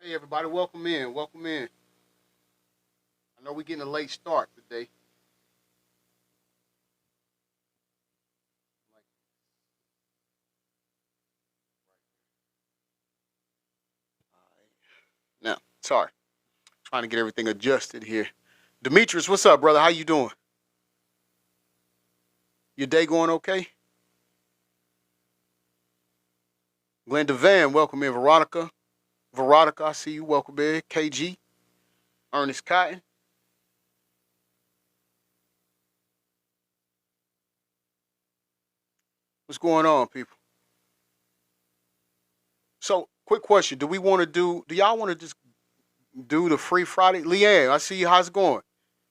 Hey everybody, welcome in. Welcome in. I know we're getting a late start today. Now, sorry, trying to get everything adjusted here. Demetrius, what's up, brother? How you doing? Your day going okay? Glenda Van, welcome in. Veronica, I see you. Welcome in. KG, Ernest Cotton. What's going on, people? So, quick question: Do we want to do? Do y'all want to just do the free Friday? Leanne, I see you. How's it going?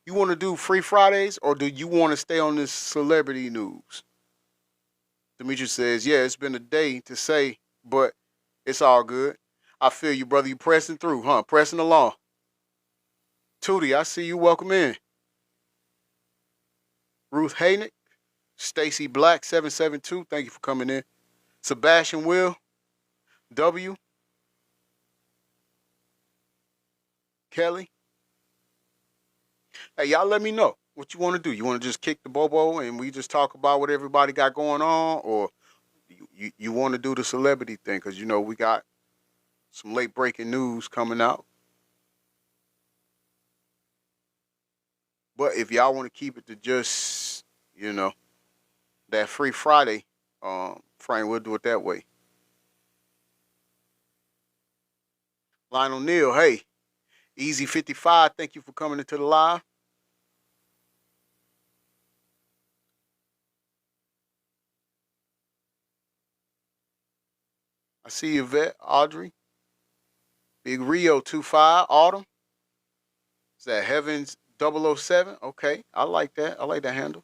You want to do free Fridays, or do you want to stay on this celebrity news? Demetrius says, "Yeah, it's been a day to say, but it's all good. I feel you, brother. You pressing through, huh? Pressing along." Tootie, I see you. Welcome in. Ruth Haynick, Stacy Black, 772. Thank you for coming in. Sebastian Will, W, Kelly. Hey, y'all let me know what you want to do. You want to just kick the bobo and we just talk about what everybody got going on, or you want to do the celebrity thing? Because, we got some late breaking news coming out. But if y'all want to keep it to just, that free Friday, Frank, we'll do it that way. Lionel Neal, hey, Easy 55, thank you for coming into the live. I see you, Vet, Audrey. Big Rio 25, Autumn. Is that Heavens 007? Okay, I like that. I like that handle.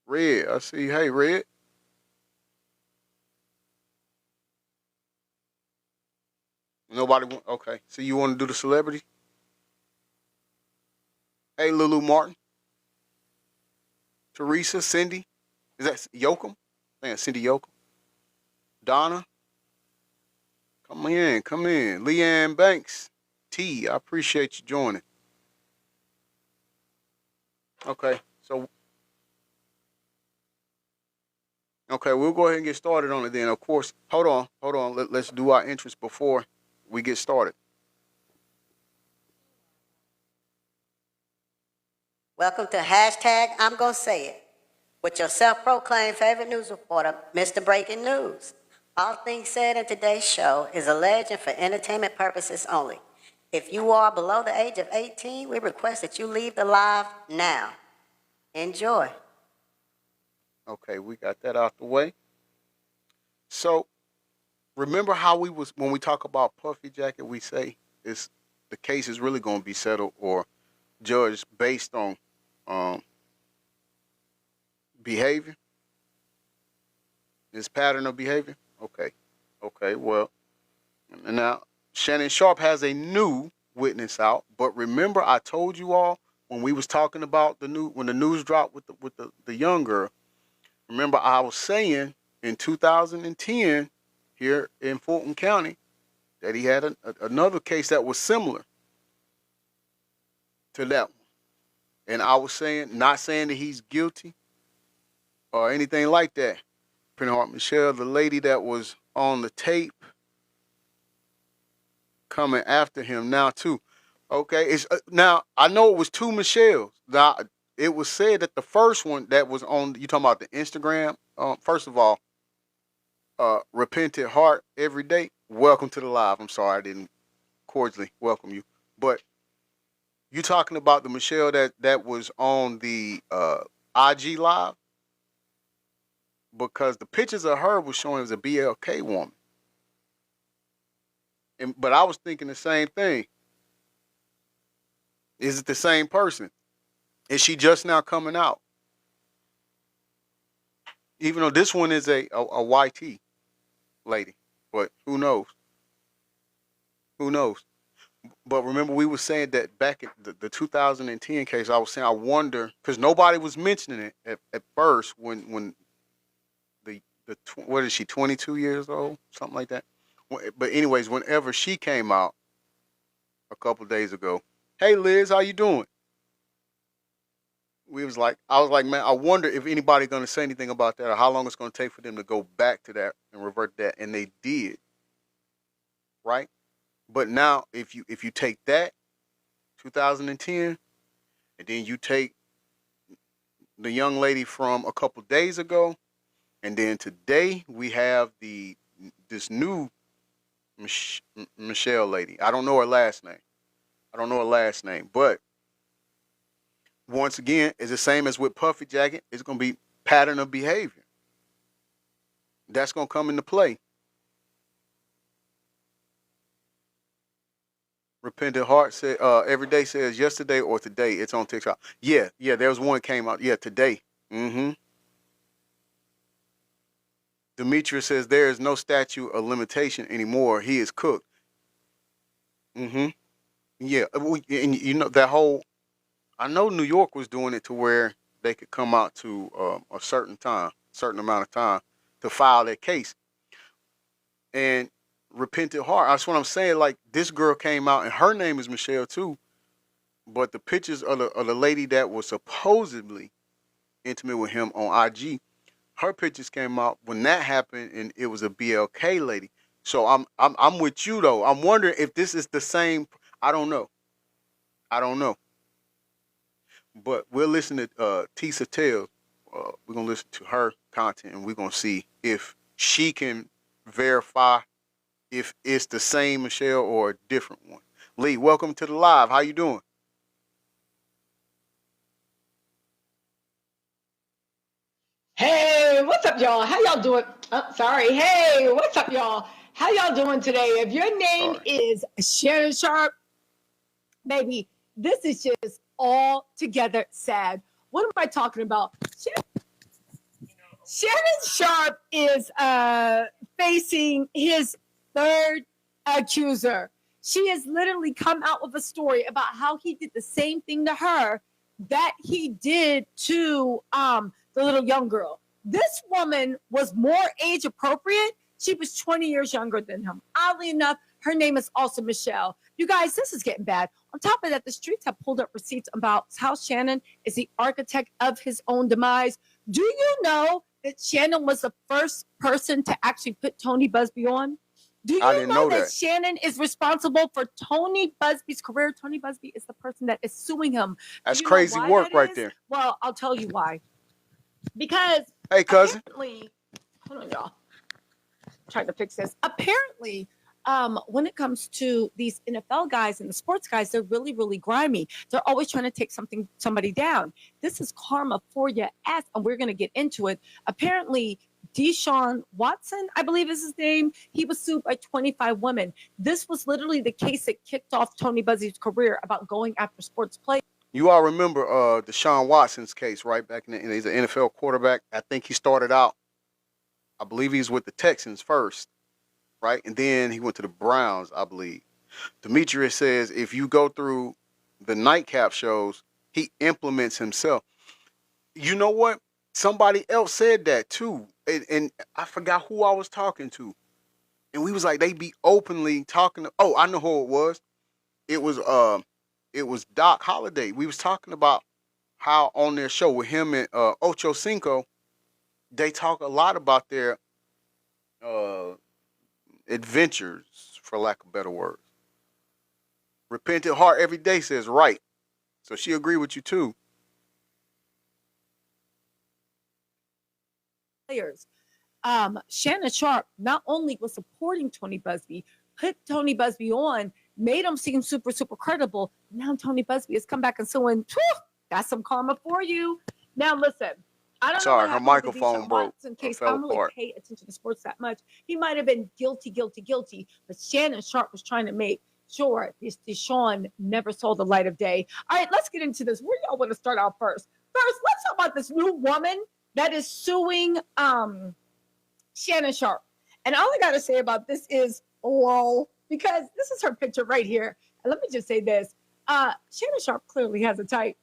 Red, I see. Hey, Red. Nobody want. Okay, so you want to do the celebrity? Hey, Lulu Martin, Teresa, Cindy. Is that Yoakum? Man, Cindy Yoakum. Donna, come in, come in. Leanne Banks, T. I appreciate you joining. Okay, so okay, we'll go ahead and get started on it then. Of course, hold on. Let's do our entrance before we get started. Welcome to hashtag I'm Gonna Say It with your self-proclaimed favorite news reporter, Mr. Breaking News. All things said in today's show is alleged and for entertainment purposes only. If you are below the age of 18, we request that you leave the live now. Enjoy. Okay, we got that out the way. So remember how we was when we talk about Puffy Jacket, we say it's the case is really going to be settled or judged based on um, behavior, his pattern of behavior. Okay, okay. Well, now Shannon Sharpe has a new witness out, but remember I told you all when we was talking about the news dropped with the young girl. Remember I was saying in 2010 here in Fulton County that he had another case that was similar to that one. And I was saying, not saying that he's guilty or anything like that. Pinhart Michelle, the lady that was on the tape coming after him now too. Okay, it's now I know it was two Michelles. Now it was said that the first one that was on you talking about the Instagram. First of all, repentant heart every day. Welcome to the live. I'm sorry I didn't cordially welcome you, but you talking about the Michelle that was on the IG live because the pictures of her was showing as a BLK woman, but I was thinking the same thing. Is it the same person? Is she just now coming out? Even though this one is a YT lady, but who knows? Who knows? But remember, we were saying that back at the 2010 case, I was saying I wonder because nobody was mentioning it at first when what is she 22 years old, something like that. But anyways, whenever she came out a couple days ago, hey Liz, how you doing? I was like, man, I wonder if anybody gonna say anything about that or how long it's gonna take for them to go back to that and revert that, and they did, right? But now, if you take that 2010, and then you take the young lady from a couple days ago, and then today we have this new Michelle lady. I don't know her last name. I don't know her last name, but once again, it's the same as with Puffy Jacket. It's gonna be pattern of behavior. That's gonna come into play. Repentant Heart said every day says yesterday or today. It's on TikTok. Yeah, yeah. There was one came out. Yeah, today. Mm-hmm. Demetrius says there is no statute of limitation anymore. He is cooked. Mm-hmm. Yeah, and you know that whole. I know New York was doing it to where they could come out to a certain time, certain amount of time, to file their case. And repentant heart. That's what I'm saying. Like this girl came out, and her name is Michelle too. But the pictures of the lady that was supposedly intimate with him on IG, her pictures came out when that happened, and it was a BLK lady. So I'm with you though. I'm wondering if this is the same. I don't know. I don't know. But we'll listen to Tisa Tales. We're gonna listen to her content, and we're gonna see if she can verify if it's the same Michelle or a different one. Lee, welcome to the live. How you doing? Hey, what's up, y'all? How y'all doing? Oh, sorry. Hey, what's up, y'all? How y'all doing today? If your name Sorry. is Shannon Sharp, baby, this is just all together sad. What am I talking about? Shannon Sharp is facing his third accuser. She has literally come out with a story about how he did the same thing to her that he did to the little young girl. This woman was more age appropriate. She was 20 years younger than him. Oddly enough, her name is also Michelle. You guys, this is getting bad. On top of that, the streets have pulled up receipts about how Shannon is the architect of his own demise. Do you know that Shannon was the first person to actually put Tony Busby on? Do I you didn't know know that that. Shannon is responsible for Tony Busby's career? Tony Busby is the person that is suing him. Do That's you know crazy why work that right is? there. Well, I'll tell you why. Because Hey, cousin. apparently, hold on, y'all. Trying to fix this. Apparently, when it comes to these NFL guys and the sports guys, they're really, really grimy. They're always trying to take somebody down. This is karma for your ass, and we're going to get into it. Apparently, Deshaun Watson, I believe is his name, he was sued by 25 women. This was literally the case that kicked off Tony Busby's career about going after sports players. You all remember Deshaun Watson's case, right? Back he's an NFL quarterback. I think he started out. I believe he's with the Texans first, right? And then he went to the Browns, I believe. Demetrius says if you go through the nightcap shows, he implements himself. You know what? Somebody else said that too, and I forgot who I was talking to, and we was like they be openly talking. Oh, I know who it was. It was it was Doc Holliday. We was talking about how on their show with him and Ocho Cinco, they talk a lot about their uh adventures, for lack of better words. Repentant heart every day says right, so she agree with you too. Shannon Sharp not only was supporting Tony Busby, put Tony Busby on, made him seem super, super credible. Now Tony Busby has come back and suing. That's some karma for you. Now listen, I don't know what Sorry, her happened with the microphone Deshaun broke Watson or case. I fell don't really apart. pay attention to sports that much. He might have been guilty, but Shannon Sharp was trying to make sure this Deshaun never saw the light of day. All right, let's get into this. Where y'all want to start out first? First, let's talk about this new woman that is suing Shannon Sharp. And all I got to say about this is, lol, because this is her picture right here. let me just say this. Shannon Sharp clearly has a type.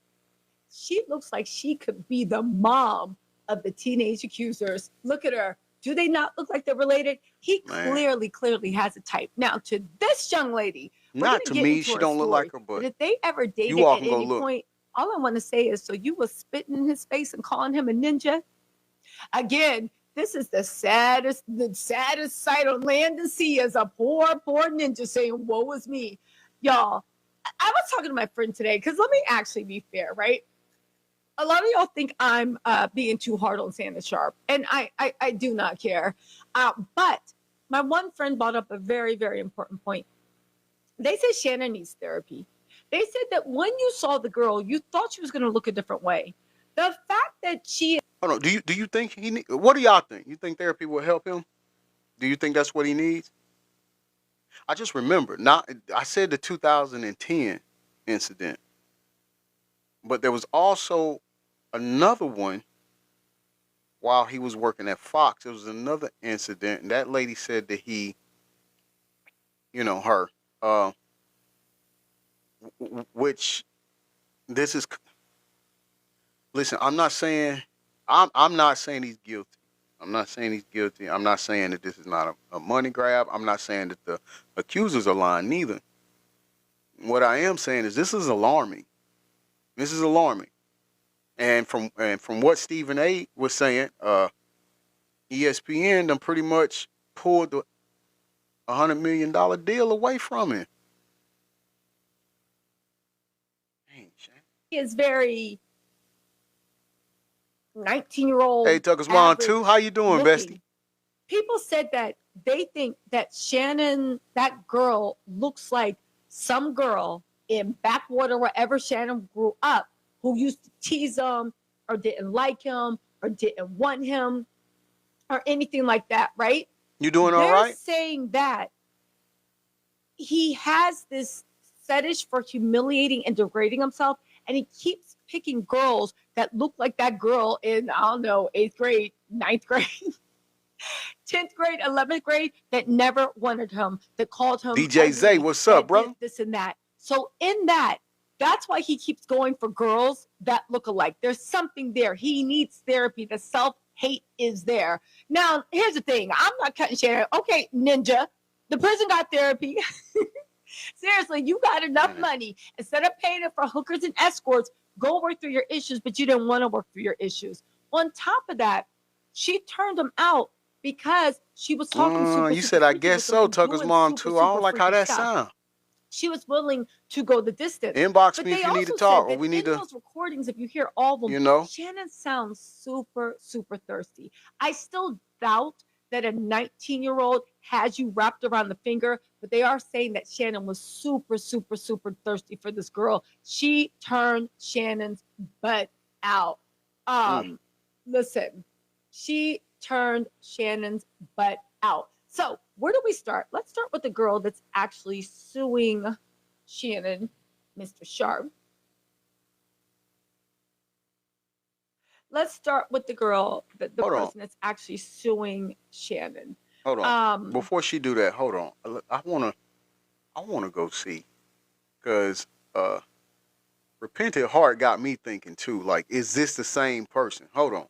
She looks like she could be the mom of the teenage accusers. Look at her. Do they not look like they're related? He Man. clearly has a type. Now, to this young lady, we're Not going to to get me. into She her don't look story. like her, But but if they ever dated you all at can go any look. point, all I want to say is, so you was spitting in his face and calling him a ninja? Again, this is the saddest sight on land to see, as a poor ninja saying, woe is me. Y'all, I was talking to my friend today, because let me actually be fair, right? A lot of y'all think I'm being too hard on Shannon Sharpe, and I do not care. But my one friend brought up a very, very important point. They said Shannon needs therapy. They said that when you saw the girl, you thought she was going to look a different way. The fact that she Hold on. Do you think he need? What do y'all think? You think therapy will help him? Do you think that's what he needs? I just remember. Not. I said the 2010 incident, but there was also another one while he was working at Fox. There was another incident, and that lady said that he, her, uh, which this is. Listen, I'm not saying he's guilty. I'm not saying he's guilty. I'm not saying that this is not a money grab. I'm not saying that the accusers are lying neither. What I am saying is this is alarming. This is alarming. And from what Stephen A was saying, ESPN done pretty much pulled the $100 million deal away from him. Dang, Shane. is very 19-year-old Hey, Tucker's mom too. How average you doing, looking. bestie? People said that they think that Shannon, that girl, looks like some girl in backwater wherever Shannon grew up, who used to tease him or didn't like him or didn't want him or anything like that, right? You doing all They're right? saying that he has this fetish for humiliating and degrading himself, and he keeps picking girls that look like that girl in, I don't know, 8th grade, 9th grade, 10th grade, 11th grade, that never wanted him, that called him DJ Zay, ugly, what's that up, brother? did this and that. So in that, that's why he keeps going for girls that look alike. There's something there. He needs therapy. The self-hate is there. Now, here's the thing. I'm not cutting Shannon. Okay, ninja. The prison got therapy. Seriously, you got enough money. Instead of paying it for hookers and escorts, go work through your issues, but you didn't want to work through your issues. On top of that, she turned him out because she was talking You said I guess so. Tucker's mom too. I don't like how that sounds. She was willing to go the distance. Inbox But me they if you need to also talk, said or that we need in to, those recordings, if you hear all of them, you know. Shannon sounds super, super thirsty. I still doubt that a 19-year-old has you wrapped around the finger, but they are saying that Shannon was super, super, super thirsty for this girl. She turned Shannon's butt out. Listen, she turned Shannon's butt out. So where do we start? Let's start with the girl that's actually suing Shannon, Mr. Sharpe. Let's start with the girl, the person that's actually suing Shannon. Hold on. Before she do that, hold on. I wanna go see, cause Repentant Heart got me thinking too. Like, is this the same person? Hold on.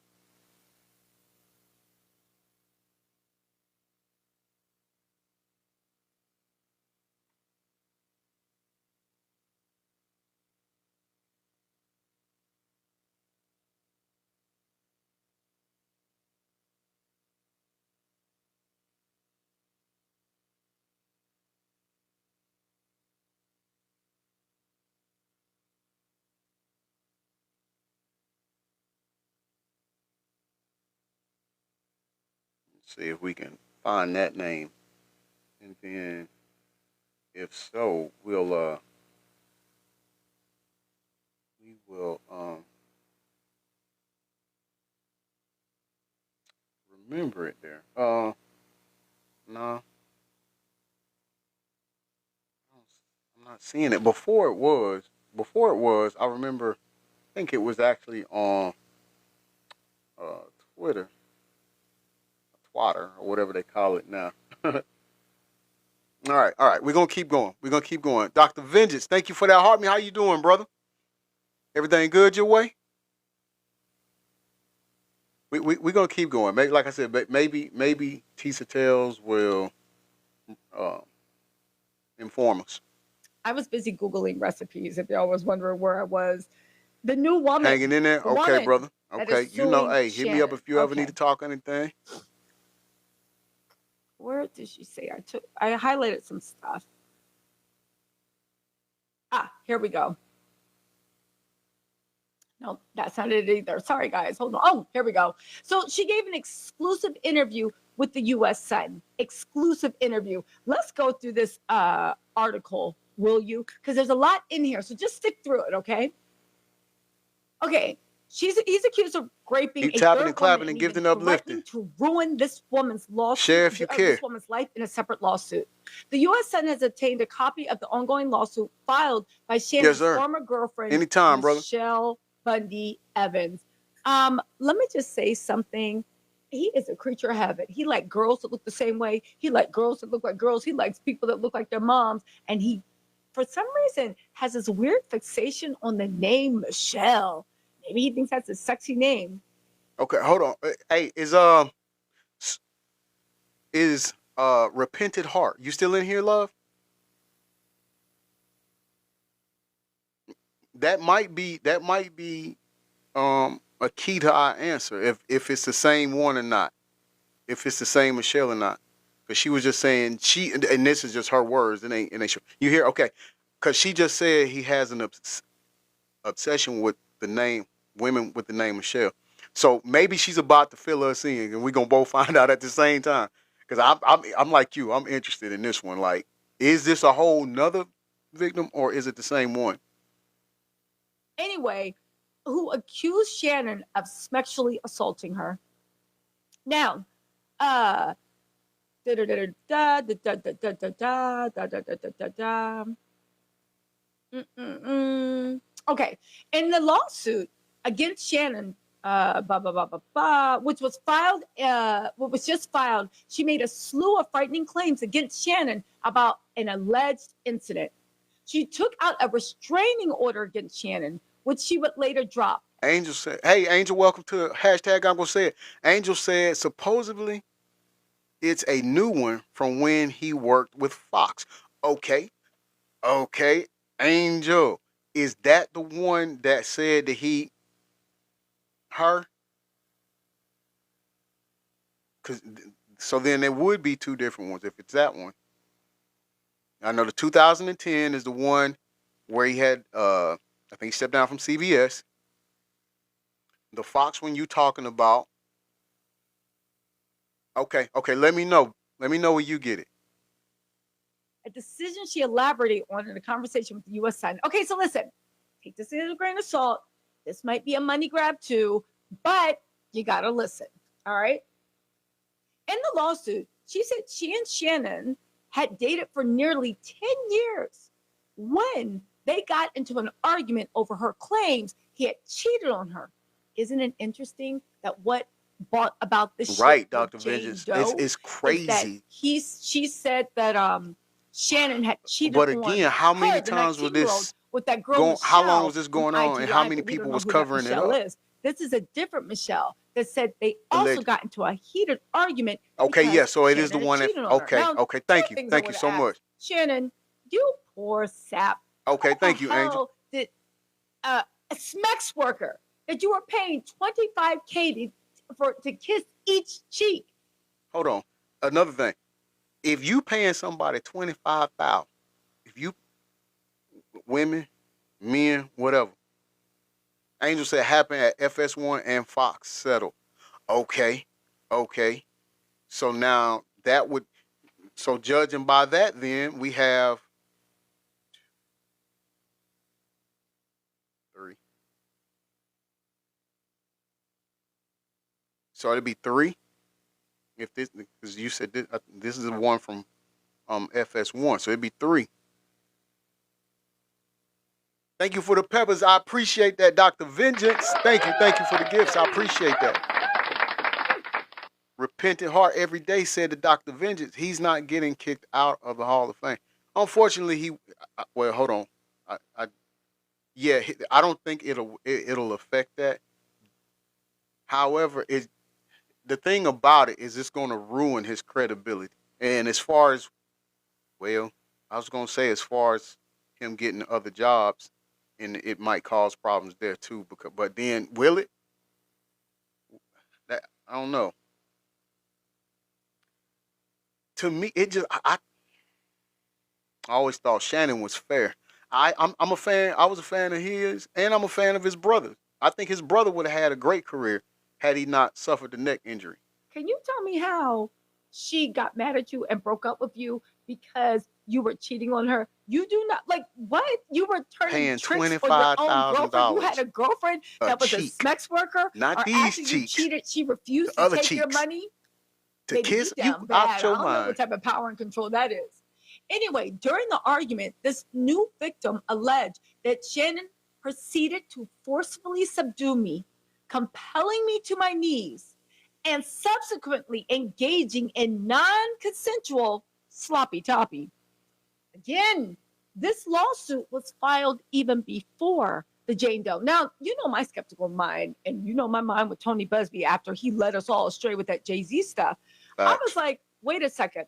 Let's see if we can find that name, and then if so, we will remember it there. No, I'm not seeing it. Before it was, I remember. I think it was actually on uh, Twitter, Twatter, or whatever they call it now. All right. We're gonna keep going. We're gonna keep going. Dr. Vengeance, thank you for that heart. Me, how you doing, brother? Everything good your way? We're gonna keep going. Maybe, like I said, maybe Tisa Tales will uh, inform us. I was busy Googling recipes if y'all was wondering where I was. The new woman. Hanging in there? The Okay, woman brother. that Okay. is You know, suing hey, hit me up Shannon. if you ever need Okay. to talk anything. Where did she say? I highlighted some stuff. Here we go. No, that's not it either. Sorry, guys. Hold on. Oh, here we go. So she gave an exclusive interview with the U.S. Sun. Exclusive interview. Let's go through this article, will you? Because there's a lot in here. So just stick through it, okay? Okay. He's accused of raping Keep a tapping third and clapping woman and even giving uplifting. threatening to ruin this woman's lawsuit. Share if you care. This woman's life in a separate lawsuit. The U.S. Senate has obtained a copy of the ongoing lawsuit filed by Shannon's former girlfriend, Anytime, brother. Michelle Bundy Evans. Let me just say something. He is a creature of heaven. He likes girls that look the same way. He likes girls that look like girls. He likes people that look like their moms. And he, for some reason, has this weird fixation on the name Michelle. Maybe he thinks that's a sexy name. Okay, hold on. Hey, is Repented Heart, you still in here, love? That might be a key to our answer if it's the same one or not. If it's the same Michelle or not. Because she was just saying and this is just her words, it ain't sure. You hear? Okay. Because she just said he has an obsession with the name, women with the name Michelle. So maybe she's about to fill us in, and we're gonna both find out at the same time. Because I'm like you, I'm interested in this one. Like, is this a whole nother victim or is it the same one? Anyway, who accused Shannon of sexually assaulting her. Now, okay. In the lawsuit against Shannon, which was filed, what was just filed, she made a slew of frightening claims against Shannon about an alleged incident. She took out a restraining order against Shannon, which she would later drop. Angel said, hey, Angel, welcome to hashtag I'm going to say it. Angel said, supposedly, it's a new one from when he worked with Fox. Okay. Angel, is that the one that said that her? So then there would be two different ones if it's that one. I know the 2010 is the one where he had, I think he stepped down from CBS. The Fox one you talking about. Okay, let me know. Let me know where you get it. A decision she elaborated on in a conversation with the U.S. Sun. Okay, so listen, take this with a grain of salt. This might be a money grab too, but you got to listen, all right? In the lawsuit, she said she and Shannon had dated for nearly 10 years when they got into an argument over her claims he had cheated on her. Isn't it interesting that what brought about this right, Dr. Vengeance, it's crazy. She said that Shannon had cheated but on again, how many her, times was this with that girl going? Michelle, how long was this going on, IGI, and how many people was covering it up? Is. This is a different Michelle that said they also got into a heated argument. Okay, yeah, so Shannon it is the one that. Okay, now, okay, thank you so much, Shannon. You poor sap. Okay, thank you, Angel. Did a SMEX worker that you were paying $25K to kiss each cheek? Hold on, another thing. If you paying somebody $25,000, if you women, men, whatever. Angel said happened at FS1 and Fox settled. Okay. So now that would, so judging by that, then we have 3. So it'd be 3. If this, because you said this is the one from FS1, so it'd be 3. Thank you for the peppers. I appreciate that, Dr. Vengeance. Thank you for the gifts. I appreciate that. Repentant Heart Every Day said to Dr. Vengeance, he's not getting kicked out of the Hall of Fame. Unfortunately, well, hold on. Yeah, I don't think it'll affect that. However, the thing about it is it's going to ruin his credibility. And as far as, well, I was going to say as far as him getting other jobs, and it might cause problems there too. But then will it? That I don't know. To me, it just I always thought Shannon was fair. I'm a fan. I was a fan of his, and I'm a fan of his brother. I think his brother would have had a great career had he not suffered the neck injury. Can you tell me how she got mad at you and broke up with you because you were cheating on her? You do not like what? You were turning Paying tricks on your own girlfriend. You had $25,000 a girlfriend that was a cheek. sex worker. Not or these after you cheeks. cheated, she refused The to other take your cheeks. money. To Baby, kiss you you down out bad. your I don't know mind. what type of power and control that is. Anyway, during the argument, this new victim alleged that Shannon proceeded to forcefully subdue me, compelling me to my knees, and subsequently engaging in non-consensual sloppy toppy. Again, this lawsuit was filed even before the Jane Doe. Now, you know my skeptical mind, and you know my mind with Tony Busby after he led us all astray with that Jay-Z stuff. I was like, wait a second.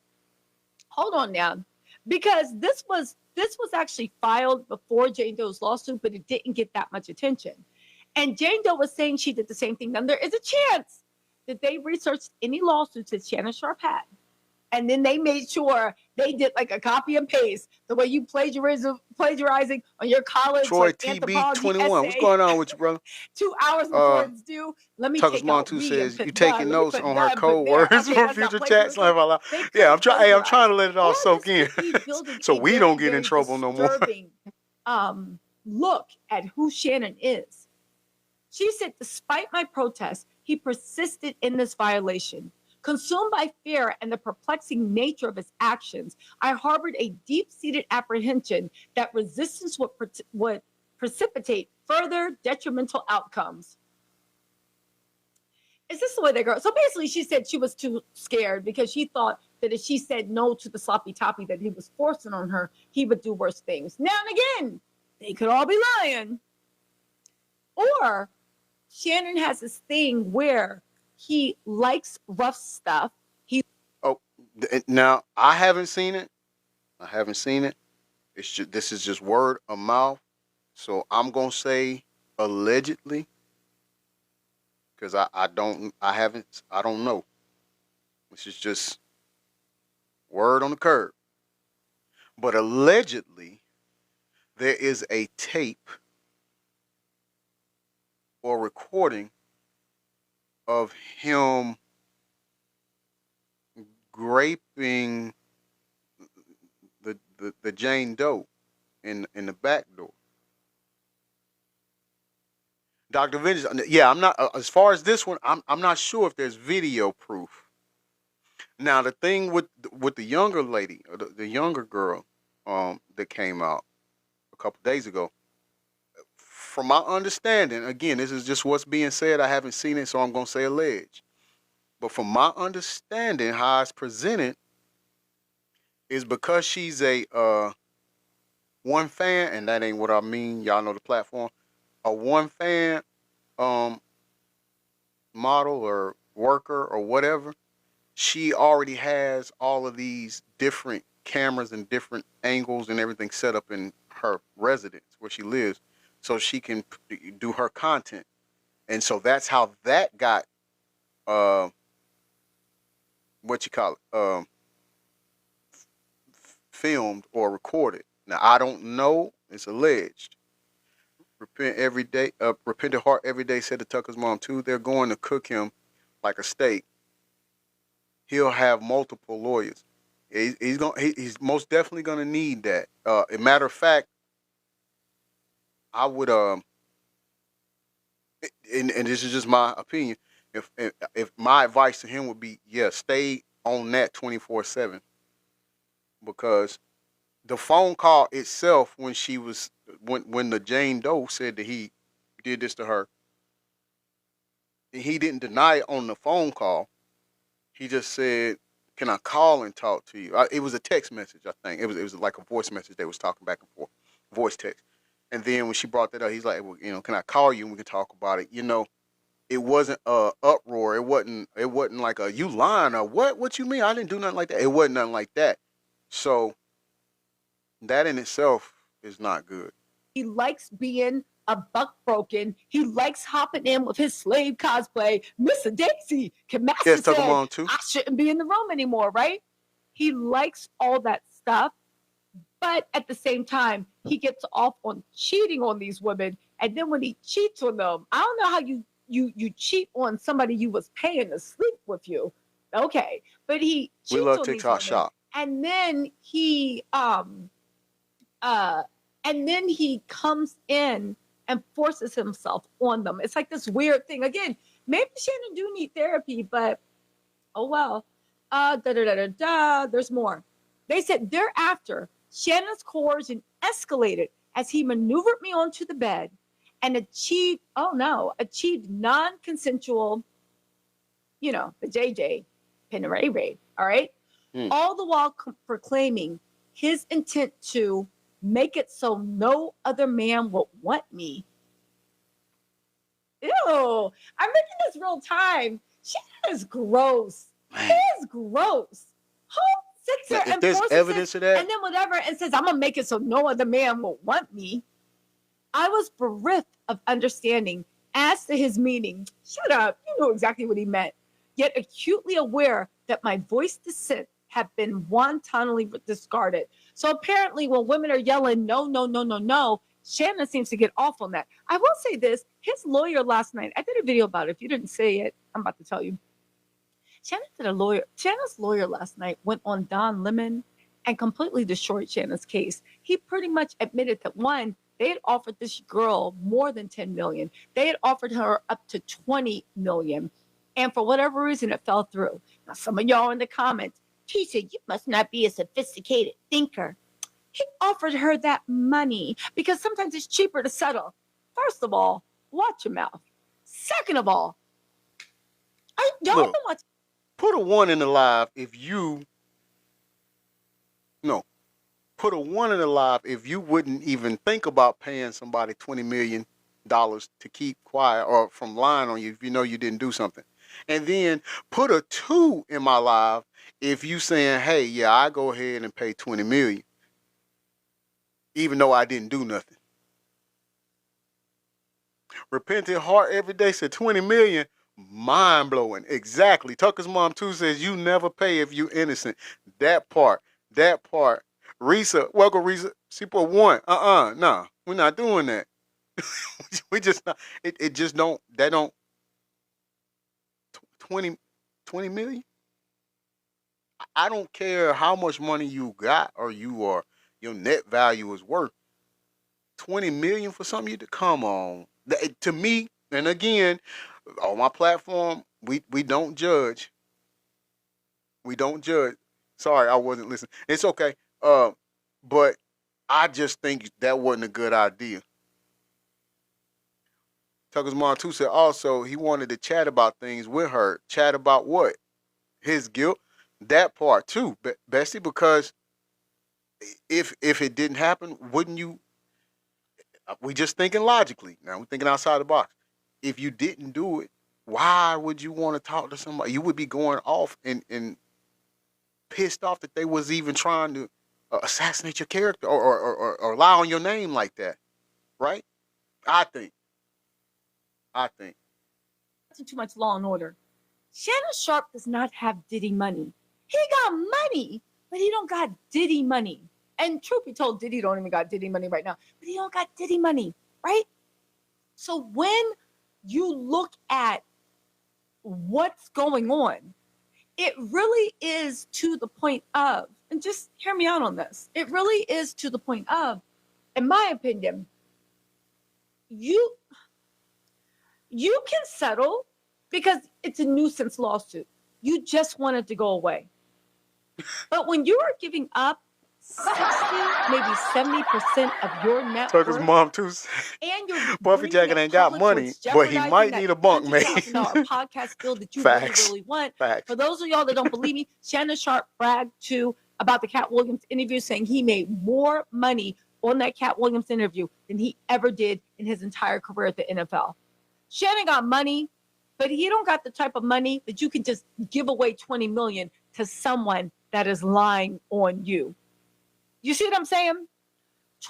Hold on now. Because this was actually filed before Jane Doe's lawsuit, but it didn't get that much attention. And Jane Doe was saying she did the same thing. Now, there is a chance that they researched any lawsuits that Shannon Sharpe had. And then they made sure they did like a copy and paste, the way you plagiarizing on your college Troy like, anthropology TB21. essay. What's going on with you, brother? 2 hours before it's due. Let me Tucker's take Mom out too we says and you put taking done. notes Let me on put her done, code put there. words Okay, for that's not future chats. plagiarism. Yeah, I'm trying. Hey, I'm trying to let it all Or soak this in, could be building so a we very, don't get very in trouble no more. disturbing, look at who Shannon is. She said, despite my protest, he persisted in this violation. Consumed by fear and the perplexing nature of his actions, I harbored a deep-seated apprehension that resistance would precipitate further detrimental outcomes. Is this the way they go? So basically, she said she was too scared because she thought that if she said no to the sloppy toppy that he was forcing on her, he would do worse things. Now and again, they could all be lying. Or Shannon has this thing where he likes rough stuff. Now I haven't seen it. It's just, this is just word of mouth. So I'm gonna say allegedly because I don't know. This is just word on the curb. But allegedly there is a tape or recording of him graping the Jane Doe in the back door. Dr. Vengeance, yeah, I'm not as far as this one. I'm not sure if there's video proof. Now the thing with the younger lady, or the younger girl, that came out a couple days ago. From my understanding, again, this is just what's being said. I haven't seen it, so I'm gonna say alleged. But from my understanding, how it's presented is because she's a one fan, and that ain't what I mean. Y'all know the platform. A one fan um model or worker or whatever. She already has all of these different cameras and different angles and everything set up in her residence where she lives, so she can do her content. And so that's how that got uh what you call it filmed or recorded. Now I don't know. It's alleged. Repentant Heart Every Day said to Tucker's mom too. They're going to cook him like a steak. He'll have multiple lawyers. He's most definitely gonna need that. A matter of fact, I would and this is just my opinion. If my advice to him would be, yeah, stay on that 24/7, because the phone call itself when the Jane Doe said that he did this to her, he didn't deny it on the phone call. He just said, "Can I call and talk to you?" It was a text message, I think. It was like a voice message. They was talking back and forth, voice text. And then when she brought that up, he's like, "Well, can I call you and we can talk about it?" It wasn't a uproar. It wasn't like a you lying or what you mean? I didn't do nothing like that. It wasn't nothing like that. So that in itself is not good. He likes being a buck broken. He likes hopping in with his slave cosplay. Mr. Daisy can master Yes, took him said, on too. I shouldn't be in the room anymore, right? He likes all that stuff, but at the same time, he gets off on cheating on these women. And then when he cheats on them, I don't know how you cheat on somebody you was paying to sleep with you. Okay. But he cheats We love on these TikTok women. Shop. And then he comes in and forces himself on them. It's like this weird thing. Again, maybe Shannon do need therapy, but oh well. There's more. They said thereafter, Shannon's coercion escalated as he maneuvered me onto the bed and achieved non-consensual, the JJ, Pinneray, all right? All the while proclaiming his intent to make it so no other man would want me. Ew, I'm making this real time. Shannon is gross. Man. It is gross. Who sits there If and there's forces evidence it, of that, and then whatever, and says, I'm going to make it so no other man will want me. I was bereft of understanding as to his meaning. Shut up. You know exactly what he meant. Yet acutely aware that my voice dissent had been wantonly discarded. So apparently when women are yelling, no, no, no, no, no, Shannon seems to get off on that. I will say this. His lawyer last night, I did a video about it. If you didn't say it, I'm about to tell you. Shannon's lawyer last night went on Don Lemon and completely destroyed Shannon's case. He pretty much admitted that, one, they had offered this girl more than $10 million. They had offered her up to $20 million. And for whatever reason, it fell through. Now, some of y'all in the comments, Keisha, you must not be a sophisticated thinker. He offered her that money because sometimes it's cheaper to settle. First of all, watch your mouth. Second of all, y'all Look, know what? put a one in the live if you no. Put a one in the live if you wouldn't even think about paying somebody $20 million to keep quiet or from lying on you if you know you didn't do something. And then put a 2 in my live if you saying, hey, yeah, I go ahead and pay $20 million, even though I didn't do nothing. Repentant heart every day said $20 million. Mind blowing. Exactly. Tucker's mom too says you never pay if you innocent. That part. Risa, welcome Risa. She put 1. Nah. We're not doing that. We just not. It just don't. That don't. 20 million. I don't care how much money you got or your net value is worth. 20 million for something you to come on. To me, and again, on my platform, we don't judge. We don't judge. Sorry, I wasn't listening. It's okay. But I just think that wasn't a good idea. Tucker's mom too said also he wanted to chat about things with her. Chat about what? His guilt. That part too, Bessie, because if it didn't happen, wouldn't you? We just thinking logically. Now we're thinking outside the box. If you didn't do it, why would you want to talk to somebody? You would be going off and pissed off that they was even trying to assassinate your character or lie on your name like that, right? I think. Too much Law and Order. Shannon Sharpe does not have Diddy money. He got money, but he don't got Diddy money. And truth be told, Diddy don't even got Diddy money right now. But he don't got Diddy money, right? So when you look at what's going on, it really is to the point of, and just hear me out on this, it really is to the point of, in my opinion, you can settle because it's a nuisance lawsuit. You just want it to go away. But when you are giving up 60, maybe 70% of your net Tucker's worth, mom too. and you're Puffy bringing Jacket it ain't got public, money, so it's but he might jeopardizing need that a bunk made. $100,000 podcast deal that you Facts. really want. Facts. For those of y'all that don't believe me, Shannon Sharpe bragged too about the Cat Williams interview, saying he made more money on that Cat Williams interview than he ever did in his entire career at the NFL. Shannon got money, but he don't got the type of money that you can just give away $20 million to someone that is lying on you. You see what I'm saying?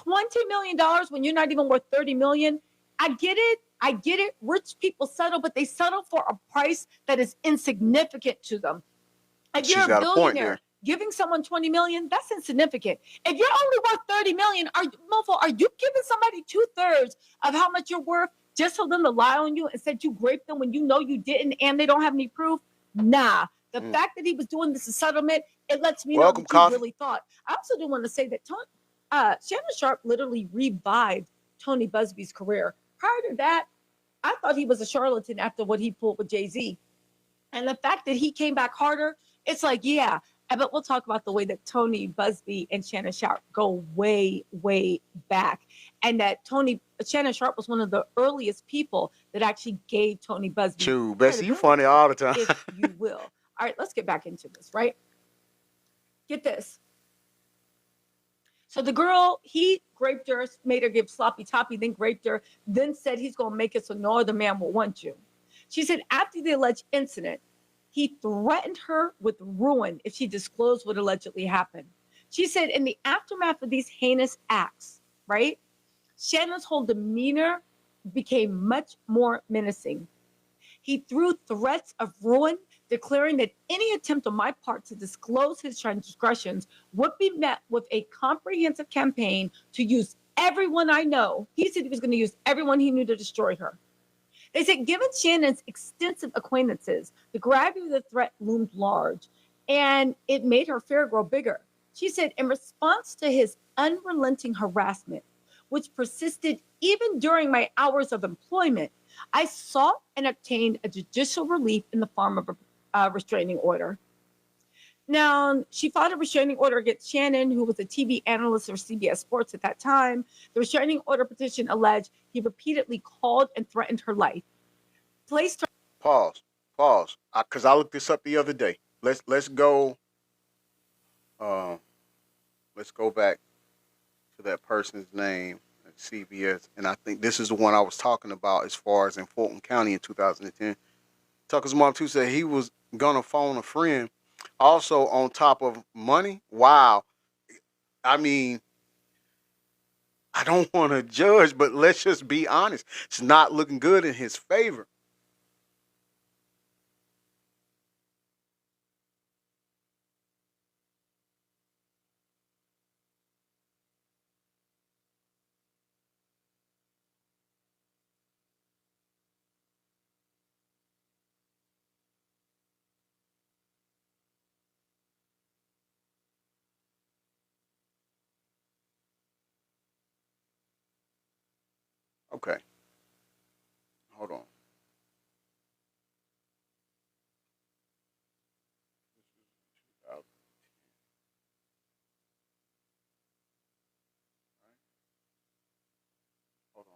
$20 million when you're not even worth $30 million. I get it. Rich people settle, but they settle for a price that is insignificant to them. If She's you're a got a point billionaire, there. giving someone $20 million, that's insignificant. If you're only worth $30 million, are you giving somebody 2/3 of how much you're worth just for them to lie on you and said you raped them when you know you didn't and they don't have any proof? Nah. The fact that he was doing this as a settlement, it lets me know that you really thought. I also do want to say that Shannon Sharpe literally revived Tony Busby's career. Prior to that, I thought he was a charlatan after what he pulled with Jay-Z. And the fact that he came back harder, it's like, yeah. But we'll talk about the way that Tony Busby and Shannon Sharpe go way, way back. And that Shannon Sharpe was one of the earliest people that actually gave Tony Busby. True, Bessie, you funny all the time. If you will. All right, let's get back into this, right? Get this. So the girl, he raped her, made her give sloppy toppy, then raped her, then said he's going to make it so no other man will want you. She said after the alleged incident, he threatened her with ruin if she disclosed what allegedly happened. She said in the aftermath of these heinous acts, right, Shannon's whole demeanor became much more menacing. He threw threats of ruin, declaring that any attempt on my part to disclose his transgressions would be met with a comprehensive campaign to use everyone I know. He said he was going to use everyone he knew to destroy her. They said, given Shannon's extensive acquaintances, the gravity of the threat loomed large, and it made her fear grow bigger. She said, in response to his unrelenting harassment, which persisted even during my hours of employment, I sought and obtained a judicial relief in the form of a restraining order. Now, she filed a restraining order against Shannon, who was a TV analyst for CBS Sports at that time. The restraining order petition alleged he repeatedly called and threatened her life. Placed her. Pause. Because I looked this up the other day. Let's go. Let's go back to that person's name at CBS, and I think this is the one I was talking about as far as in Fulton County in 2010. Tucker's mom too said he was gonna phone a friend. Also on top of money. Wow. I mean, I don't want to judge, but let's just be honest. It's not looking good in his favor. Okay. Hold on. Hold on.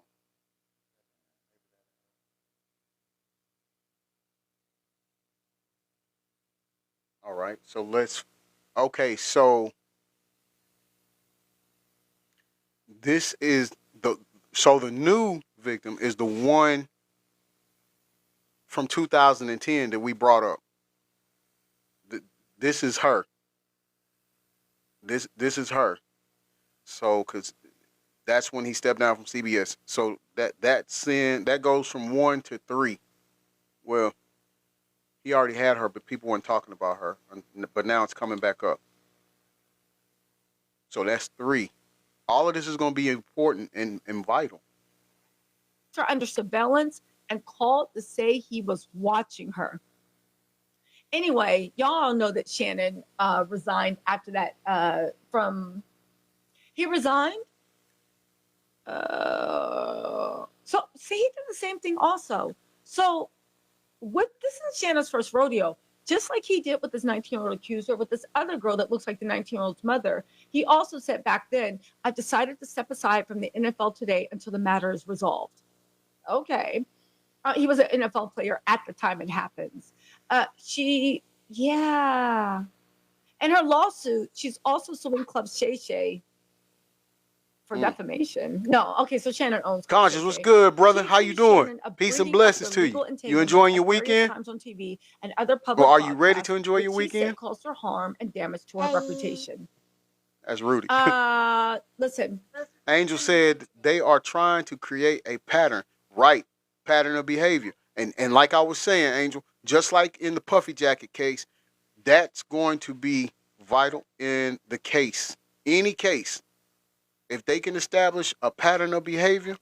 All right. So let's. Okay. So this is the. So the new victim is the one from 2010 that we brought up. This is her. This is her. So because that's when he stepped down from CBS. So that goes from 1 to 3. Well, he already had her, but people weren't talking about her. But now it's coming back up. So that's 3. All of this is going to be important and vital. Her under surveillance and called to say he was watching her. Anyway, y'all all know that Shannon resigned after that he resigned. So see, he did the same thing also. So this is Shannon's first rodeo. just like he did with this 19-year-old accuser, with this other girl that looks like the 19-year-old's mother. He also said back then, I've decided to step aside from the NFL today until the matter is resolved. Okay. He was an NFL player at the time it happens. Yeah. And her lawsuit, she's also suing Club Shay Shay for defamation. No, okay, so Shannon owns Club Conscious, Shay what's Shay. good, brother? She How you accused doing? Shannon of Peace and bringing up blessings the to legal you. You entanglements enjoying your at various weekend? times on TV and other public Well, are you ready broadcasts, to enjoy your which she said weekend? caused her harm and damage to her reputation. That's Rudy. Listen. Angel said they are trying to create a pattern, right? Pattern of behavior. And like I was saying, Angel, just like in the Puffy Jacket case, that's going to be vital in the case. Any case. If they can establish a pattern of behavior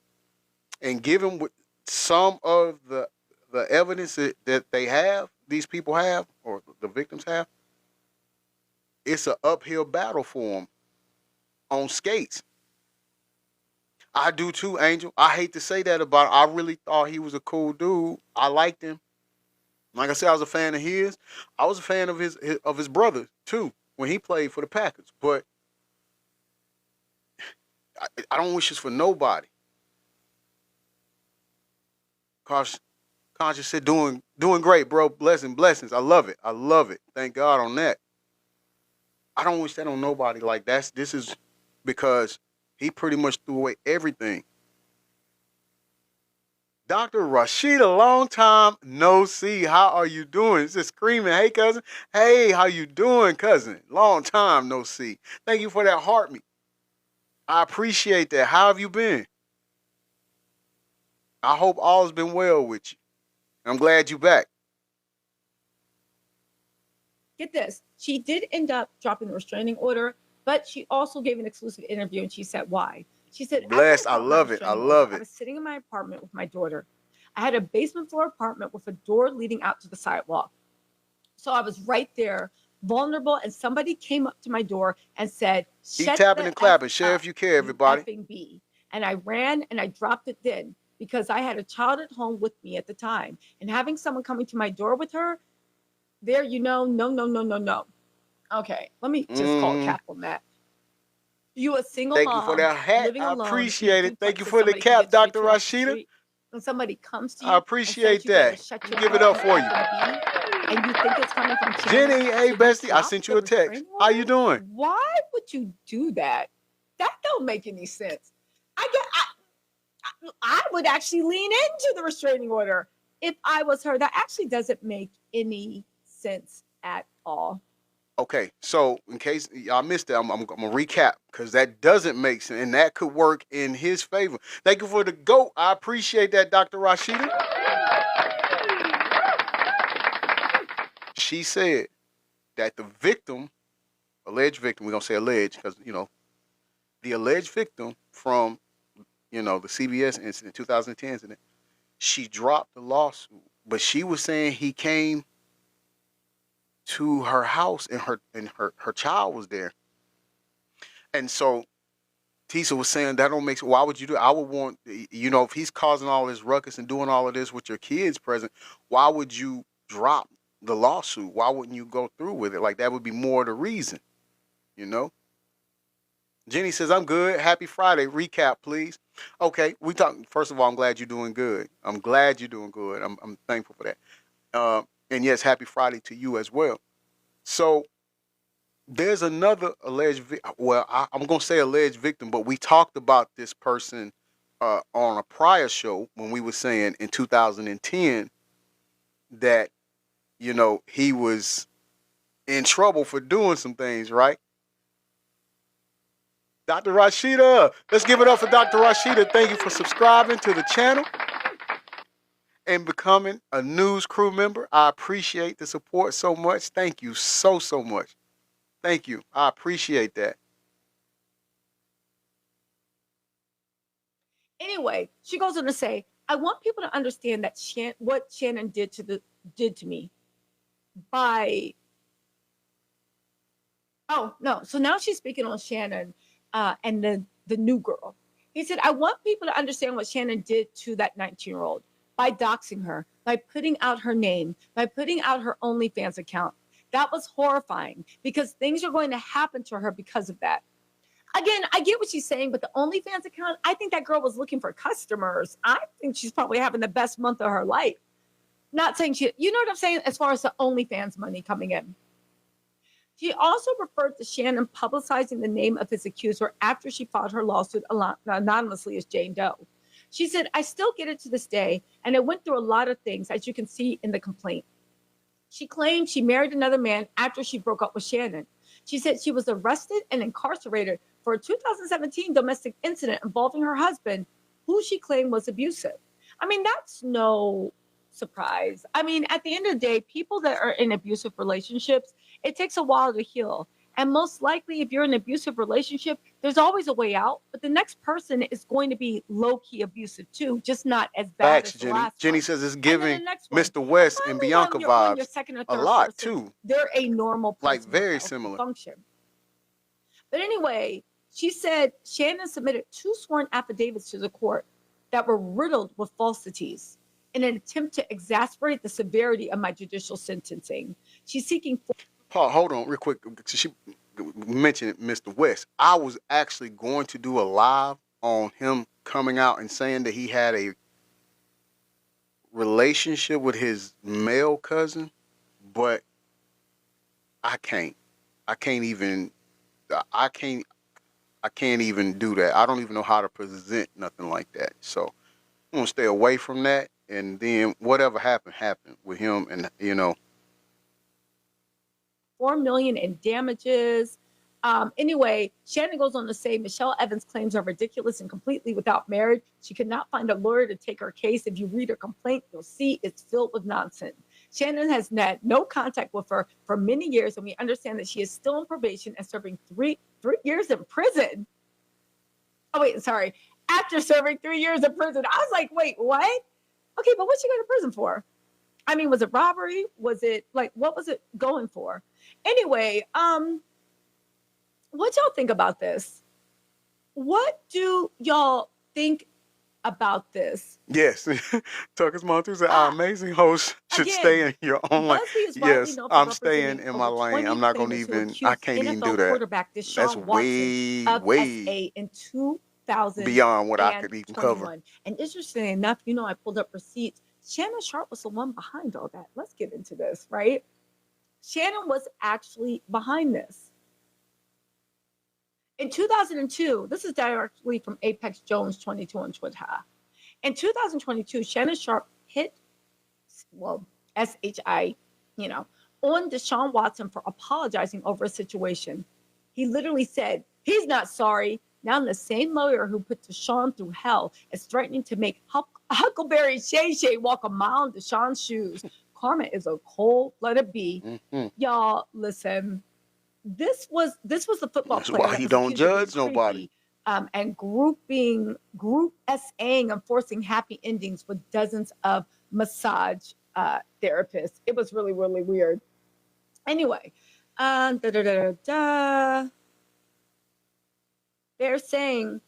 and give them some of the evidence that they have, these people have, or the victims have, it's an uphill battle for them on skates. I do too, Angel. I hate to say that about him. I really thought he was a cool dude. I liked him. Like I said, I was a fan of his. I was a fan of his brother too when he played for the Packers. But I don't wish this for nobody. Conscious said doing great, bro. Blessings. I love it. Thank God on that. I don't wish that on nobody. Like this is because he pretty much threw away everything. Dr. Rashida, long time no see. How are you doing? It's just screaming, hey cousin. Hey, how you doing, cousin? Long time no see. Thank you for that heart me. I appreciate that. How have you been? I hope all's been well with you. I'm glad you back. Get this. She did end up dropping the restraining order, but she also gave an exclusive interview and she said why. She said, blessed. I love it. I love it. I was sitting in my apartment with my daughter. I had a basement floor apartment with a door leading out to the sidewalk. So I was right there, vulnerable, and somebody came up to my door and said, keep tapping and clapping. Share if you care, everybody. B. And I ran and I dropped it then because I had a child at home with me at the time. And having someone coming to my door with her, there, no. Okay, let me just call cap on that. You a single Thank mom. Thank you for that hat. Living I alone, appreciate it. Thank you for the somebody cap, Dr. Rashida. When somebody comes to you, I appreciate that. Give it up for you. And you think it's coming from Jenny, hey bestie, I sent you a text. How you doing? Why would you do that? That don't make any sense. I would actually lean into the restraining order if I was her. That actually doesn't make any sense at all. Okay, so in case y'all missed that, I'm gonna recap because that doesn't make sense, and that could work in his favor. Thank you for the GOAT. I appreciate that, Dr. Rashida. She said that the victim, alleged victim, we're gonna say alleged because the alleged victim from the CBS incident, 2010 incident, she dropped the lawsuit, but she was saying he came to her house and her child was there. And so Tisa was saying that don't make sense. Why would you do it? I would want, if he's causing all this ruckus and doing all of this with your kids present, why would you drop the lawsuit? Why wouldn't you go through with it? Like that would be more the reason, Jenny says, I'm good. Happy Friday. Recap, please. Okay, first of all, I'm glad you're doing good. I'm glad you're doing good. I'm thankful for that. And yes, happy Friday to you as well. So there's another alleged I'm going to say alleged victim, but we talked about this person on a prior show when we were saying in 2010 that, he was in trouble for doing some things, right? Dr. Rashida, let's give it up for Dr. Rashida. Thank you for subscribing to the channel and becoming a news crew member. I appreciate the support so much. Thank you so much. Thank you. I appreciate that. Anyway, she goes on to say, I want people to understand that what Shannon did to me by... Oh, no. So now she's speaking on Shannon and the new girl. He said, I want people to understand what Shannon did to that 19-year-old by doxing her, by putting out her name, by putting out her OnlyFans account. That was horrifying because things are going to happen to her because of that. Again, I get what she's saying, but the OnlyFans account, I think that girl was looking for customers. I think she's probably having the best month of her life. Not saying you know what I'm saying, as far as the OnlyFans money coming in. She also referred to Shannon publicizing the name of his accuser after she filed her lawsuit anonymously as Jane Doe. She said, I still get it to this day, and it went through a lot of things, as you can see in the complaint. She claimed she married another man after she broke up with Shannon. She said she was arrested and incarcerated for a 2017 domestic incident involving her husband, who she claimed was abusive. I mean, that's no surprise. I mean, at the end of the day, people that are in abusive relationships, it takes a while to heal. And most likely, if you're in an abusive relationship, there's always a way out. But the next person is going to be low-key abusive too, just not as bad as the Jenny. last Jenny one. says it's And then giving the next one. Mr. West and Finally, Bianca when you're your vibes second or a third lot person, too. They're a normal person. Like very with similar. Function. But anyway, she said Shannon submitted 2 sworn affidavits to the court that were riddled with falsities in an attempt to exasperate the severity of my judicial sentencing. She's seeking. Paul, hold on real quick. She mentioned Mr. West. I was actually going to do a live on him coming out and saying that he had a relationship with his male cousin, but I can't. I can't even do that. I don't even know how to present nothing like that. So I'm gonna stay away from that. And then whatever happened with him, and $4 million in damages. Anyway, Shannon goes on to say Michelle Evans' claims are ridiculous and completely without merit. She could not find a lawyer to take her case. If you read her complaint, you'll see it's filled with nonsense. Shannon has had no contact with her for many years, and we understand that she is still on probation and serving three years in prison. Oh, wait, sorry. After serving 3 years in prison. I was like, wait, what? Okay, but what's she going to prison for? I mean, was it robbery? Was it what was it going for? Anyway, what y'all think about this? What do y'all think about this? yes, Tucker's mom said our amazing host should stay in your own lane. Yes, I'm staying in my lane. I'm not gonna even. I can't even do that. Quarterback That's way in 2000 beyond what I could even cover. And interestingly enough, I pulled up receipts. Shannon Sharpe was the one behind all that. Let's get into this, right? Shannon was actually behind this. In 2002, this is directly from Apex Jones 22 on Twitter. In 2022, Shannon Sharpe hit, SHI, on Deshaun Watson for apologizing over a situation. He literally said, he's not sorry. Now the same lawyer who put Deshaun through hell is threatening to make Huckleberry Shay walk a mile in Deshaun's shoes. Karma is a cold-blooded bee. Mm-hmm. Y'all, listen. This was the football That's player. Why he don't judge nobody. And group SAing and forcing happy endings with dozens of massage therapists. It was really, really weird. Anyway, they're saying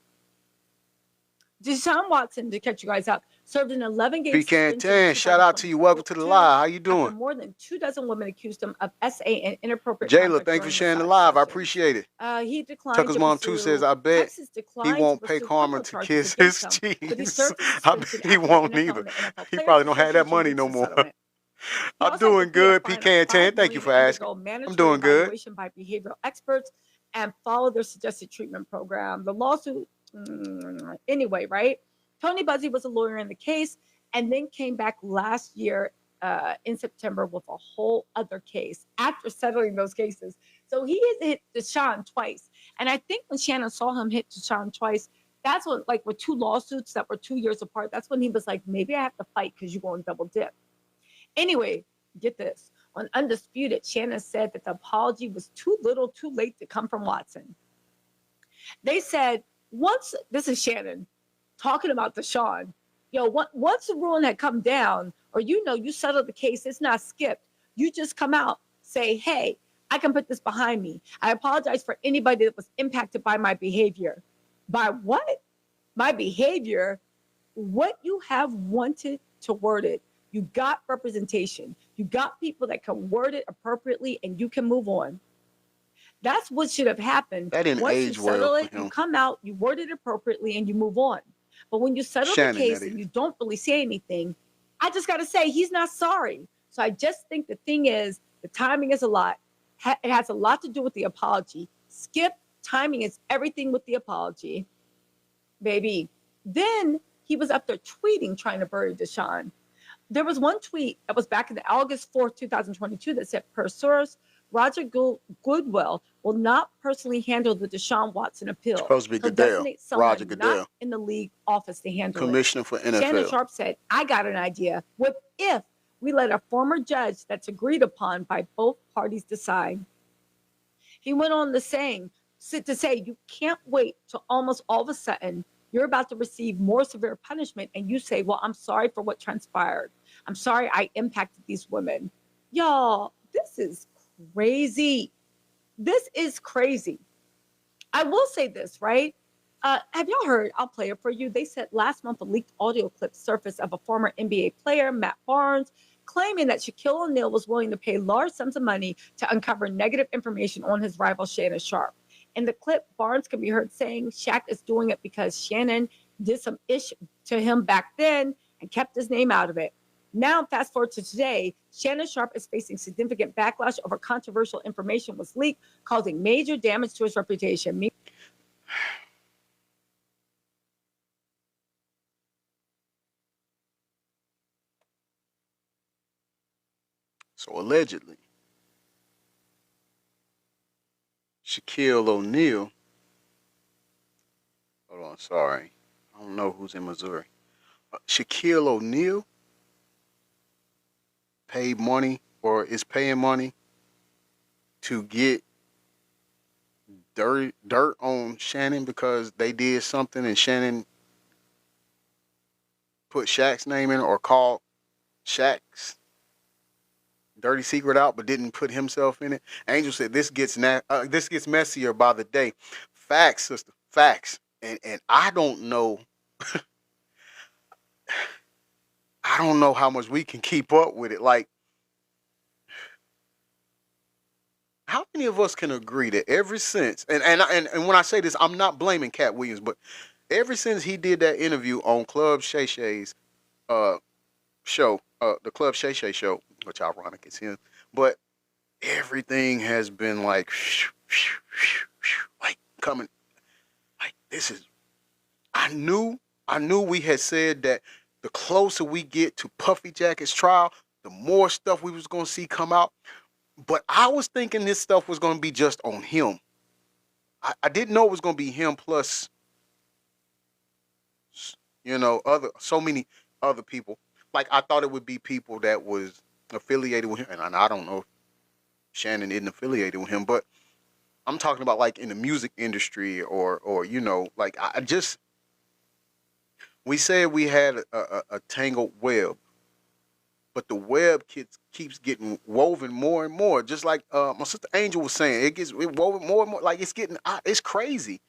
Deshaun Watson, to catch you guys up, served an 11-game suspension. Pecan shout out to you. Welcome to the live. How you doing? More than 24 women accused him of SA and inappropriate. Jayla, thank you for sharing the live. I appreciate it. He declined. Tucker's mom too says, I bet he won't pay Karma to kiss his cheese. I bet he won't either. He probably don't have that money no more. I'm doing good, Pecan 10. Thank you for asking. I'm doing good. By behavioral experts and follow their suggested treatment program. The lawsuit, anyway, right? Tony Buzzy was a lawyer in the case and then came back last year in September with a whole other case after settling those cases. So he has hit Deshaun twice. And I think when Shannon saw him hit Deshaun twice, that's when, with 2 lawsuits that were 2 years apart, that's when he was like, maybe I have to fight because you're going double dip. Anyway, get this. On Undisputed, Shannon said that the apology was too little, too late to come from Watson. They said, this is Shannon talking about Deshaun, once the ruling had come down, or you settled the case, it's not skipped. You just come out, say, hey, I can put this behind me. I apologize for anybody that was impacted by my behavior. By what? My behavior? What you have wanted to word it. You got representation. You got people that can word it appropriately, and you can move on. That's what should have happened. That didn't Once you age well settle for it, you him. come out, you word it appropriately, and you move on. But when you settle Shannon, the case that and is. you don't really say anything, I just got to say he's not sorry. So I just think the thing is, the timing is a lot. It has a lot to do with the apology. Skip, timing is everything with the apology, baby. Then he was up there tweeting, trying to bury Deshaun. There was one tweet that was back in the August 4th, 2022 that said, per source, Roger Goodell will not personally handle the Deshaun Watson appeal. Supposed to be He'll Goodell. designate Roger someone Goodell. not in the league office to handle Commissioner for it. Shannon NFL. Sharpe said, I got an idea. What if we let a former judge that's agreed upon by both parties decide? He went on to say, you can't wait till almost all of a sudden you're about to receive more severe punishment and you say, well, I'm sorry for what transpired. I'm sorry I impacted these women. Y'all, this is crazy. This is crazy. I will say this, right? Have y'all heard? I'll play it for you. They said last month a leaked audio clip surfaced of a former NBA player, Matt Barnes, claiming that Shaquille O'Neal was willing to pay large sums of money to uncover negative information on his rival Shannon Sharpe. In the clip, Barnes can be heard saying Shaq is doing it because Shannon did some ish to him back then and kept his name out of it. Now, fast forward to today, Shannon Sharpe is facing significant backlash over controversial information was leaked, causing major damage to his reputation. So allegedly, Shaquille O'Neal. Hold on, sorry. I don't know who's in Missouri. Shaquille O'Neal paid money or is paying money to get dirt on Shannon because they did something and Shannon put Shaq's name in or called Shaq's dirty secret out but didn't put himself in it. Angel said this gets messier by the day. Facts, sister. Facts. And I don't know how much we can keep up with it. Like, how many of us can agree that ever since, and when I say this, I'm not blaming Cat Williams, but ever since he did that interview on Club Shay Shay's show, the Club Shay Shay show, which ironic is him, but everything has been like coming. Like, this is. I knew we had said that the closer we get to Puffy Jacket's trial, the more stuff we was gonna see come out. But I was thinking this stuff was gonna be just on him. I didn't know it was gonna be him plus, so many other people. Like, I thought it would be people that was affiliated with him, and I don't know if Shannon isn't affiliated with him, but I'm talking about like in the music industry or like I just. We said we had a tangled web, but the web keeps getting woven more and more. Just like my sister Angel was saying, it woven more and more. Like, it's crazy.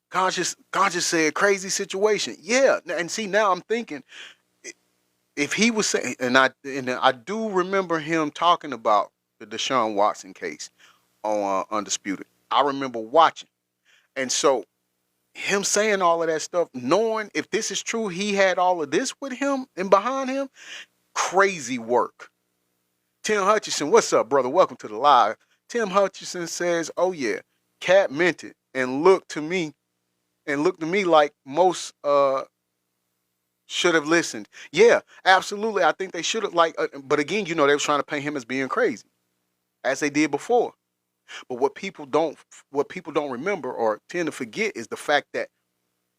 Conscious said crazy situation. Yeah, and see, now I'm thinking if he was saying, and I do remember him talking about the Deshaun Watson case on Undisputed. I remember watching, and so. Him saying all of that stuff, knowing if this is true, he had all of this with him and behind him, crazy work. Tim Hutchinson, what's up, brother? Welcome to the live. Tim Hutchinson says, oh yeah, Cat meant it and looked to me like most should have listened. Yeah, absolutely. I think they should have but again, they were trying to paint him as being crazy, as they did before. But what people don't remember or tend to forget is the fact that,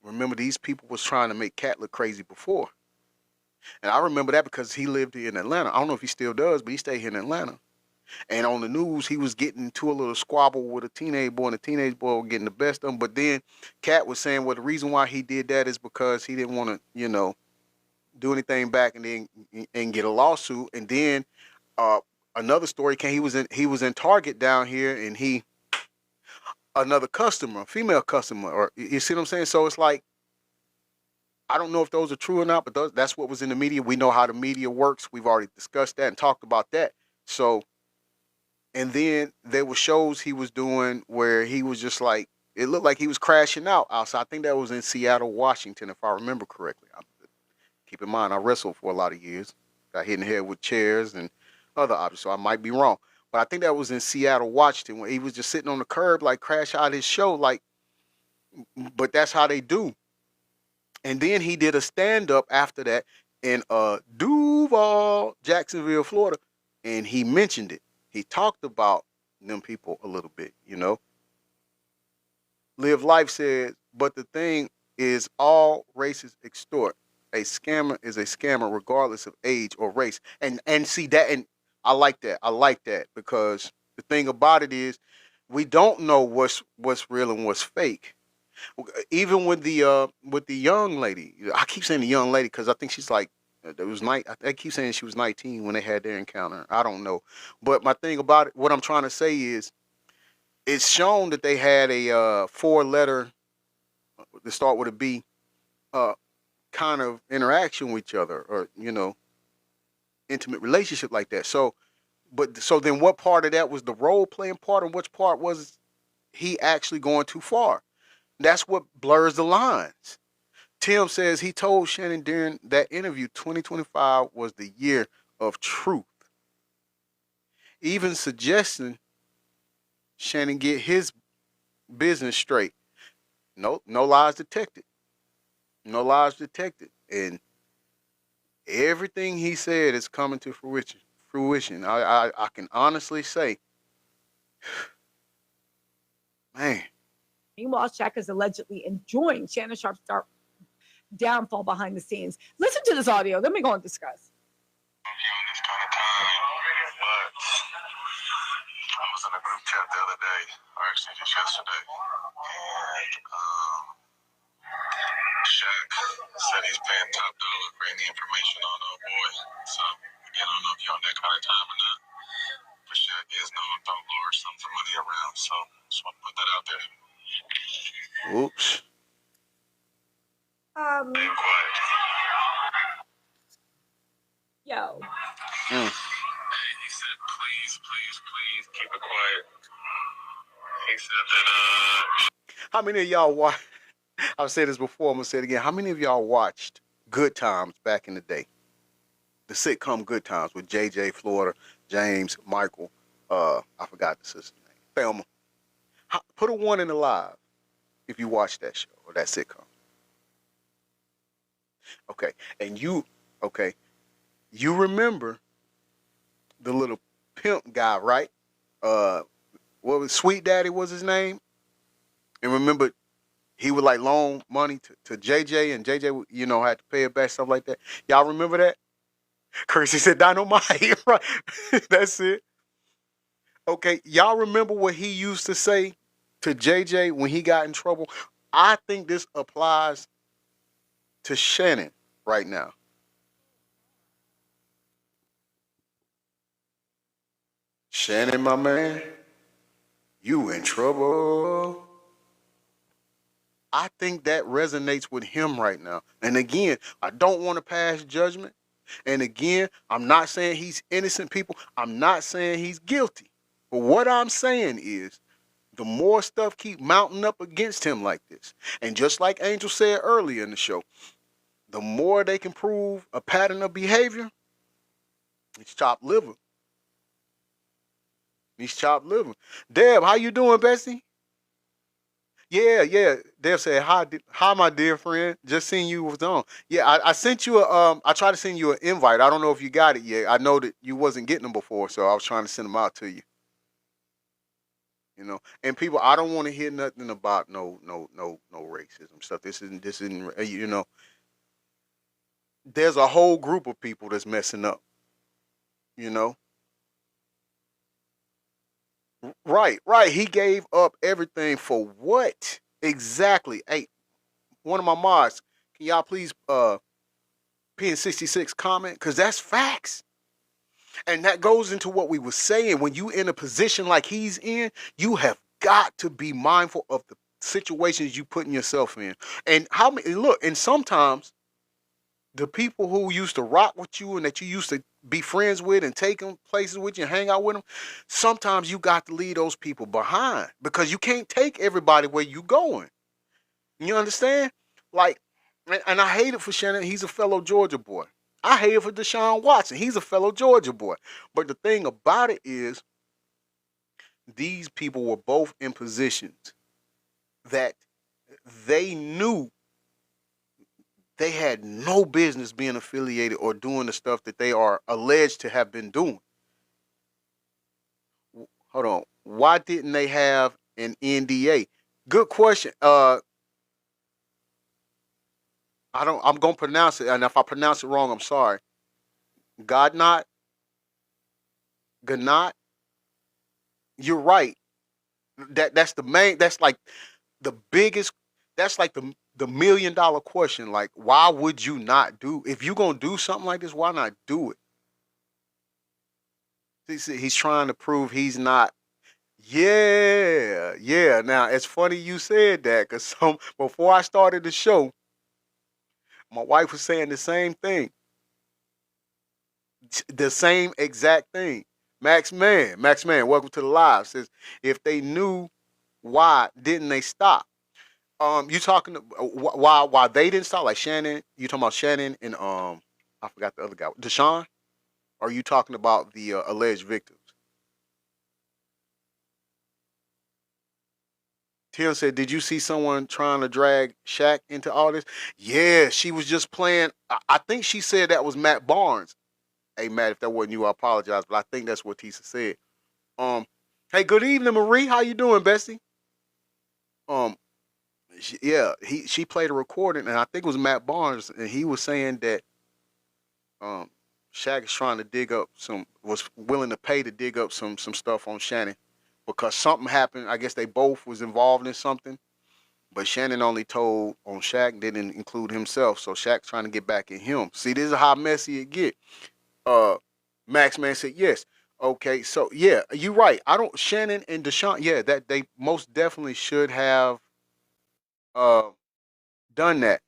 remember, these people was trying to make Cat look crazy before. And I remember that because he lived here in Atlanta. I don't know if he still does, but he stayed here in Atlanta. And on the news, he was getting into a little squabble with a teenage boy, and the teenage boy was getting the best of him. But then Cat was saying, well, the reason why he did that is because he didn't want to, do anything back and get a lawsuit. And then another story came. He was in Target down here, and another customer, female customer, or you see what I'm saying? So it's like, I don't know if those are true or not, but that's what was in the media. We know how the media works. We've already discussed that and talked about that. So, and then there were shows he was doing where he was just like, it looked like he was crashing out outside. I think that was in Seattle, Washington, if I remember correctly. Keep in mind, I wrestled for a lot of years. Got hit in the head with chairs and other objects, so I might be wrong. But I think that was in Seattle, Washington, where he was just sitting on the curb, like crash out his show, like. But that's how they do. And then he did a stand up after that in Duval, Jacksonville, Florida, and he mentioned it. He talked about them people a little bit, you know. Live Life says, but the thing is, all races extort. A scammer is a scammer regardless of age or race. And see that, and I like that. I like that because the thing about it is, we don't know what's real and what's fake. Even with the young lady, I keep saying the young lady because I think she's like, there was night. I keep saying she was 19 when they had their encounter. I don't know, but my thing about it, what I'm trying to say is, it's shown that they had a 4-letter to start with a B, kind of interaction with each other, or intimate relationship like that. So then what part of that was the role playing part, and which part was he actually going too far? That's what blurs the lines. Tim says he told Shannon during that interview 2025 was the year of truth, even suggesting Shannon get his business straight. No lies detected. No lies detected. And everything he said is coming to fruition. I can honestly say, man. Meanwhile, Shaq is allegedly enjoying Shannon Sharpe's downfall behind the scenes. Listen to this audio. Then we go and discuss. This kind of time, but I was in a group chat the other day, or actually just yesterday, and Shaq said he's paying top dollar for any information on our boy. So again, I don't know if you're on that kind of time or not, but Shaq is known to throw large sums of money around. So just want to put that out there. Oops. Stay quiet. Yo. Hey, he said, please keep it quiet. He said that How many of y'all watch? I've said this before. I'm gonna say it again. How many of y'all watched Good Times back in the day? The sitcom Good Times with JJ, Florida, James, Michael. I forgot the sister's name. Thelma. Put a 1 in the live if you watched that show or that sitcom. Okay, and you remember the little pimp guy, right? What was Sweet Daddy was his name? And remember, he would like loan money to JJ, and JJ, had to pay it back, stuff like that. Y'all remember that? Kirsty said dynamite, right? That's it. Okay, y'all remember what he used to say to JJ when he got in trouble? I think this applies to Shannon right now. Shannon, my man, you in trouble. I think that resonates with him right now. And again, I don't want to pass judgment. And again, I'm not saying he's innocent, people. I'm not saying he's guilty. But what I'm saying is, the more stuff keep mounting up against him like this, and just like Angel said earlier in the show, the more they can prove a pattern of behavior, it's chopped liver. He's chopped liver. Deb, how you doing, Bessie? Yeah. Deb said, hi, my dear friend. Just seeing you was on. Yeah, I sent you I tried to send you an invite. I don't know if you got it yet. I know that you wasn't getting them before, so I was trying to send them out to you. And people, I don't want to hear nothing about no racism stuff. This isn't, there's a whole group of people that's messing up, Right. He gave up everything for what? Exactly. Hey, one of my mods, can y'all please PN66 comment? Because that's facts. And that goes into what we were saying. When you in a position like he's in, you have got to be mindful of the situations you putting yourself in. And and sometimes the people who used to rock with you and that you used to be friends with and take them places with you and hang out with them, sometimes you got to leave those people behind because you can't take everybody where you going. You understand? Like, and I hate it for Shannon. He's a fellow Georgia boy. I hate it for Deshaun Watson. He's a fellow Georgia boy. But the thing about it is, these people were both in positions that they knew they had no business being affiliated or doing the stuff that they are alleged to have been doing. Hold on. Why didn't they have an NDA? Good question. I'm gonna pronounce it, and if I pronounce it wrong, I'm sorry. Godnot, Ganot. You're right. That's the main. That's like the biggest. That's like the $1,000,000 question. Like, why would you not do? If you're gonna do something like this, why not do it? He's trying to prove he's not. Yeah, yeah. Now it's funny you said that because before I started the show, my wife was saying the same thing. The same exact thing. Max Man, welcome to the live. Says if they knew why didn't they stop? You talking why they didn't stop? Like Shannon, you talking about Shannon and I forgot the other guy, Deshaun? Or are you talking about the alleged victims? Tim said, "Did you see someone trying to drag Shaq into all this?" Yeah, she was just playing. I think she said that was Matt Barnes. Hey Matt, if that wasn't you, I apologize, but I think that's what Tisa said. Hey, good evening, Marie. How you doing, Bessie? Um, she played a recording, and I think it was Matt Barnes, and he was saying that um, Shaq is trying to was willing to pay to dig up some stuff on Shannon because something happened. I guess they both was involved in something, but Shannon only told on Shaq, didn't include himself. So Shaq's trying to get back at him. See, this is how messy it get. Max Man said yes. Okay, so yeah, you're right. I don't Shannon and Deshaun. Yeah, that they most definitely should have uh done that.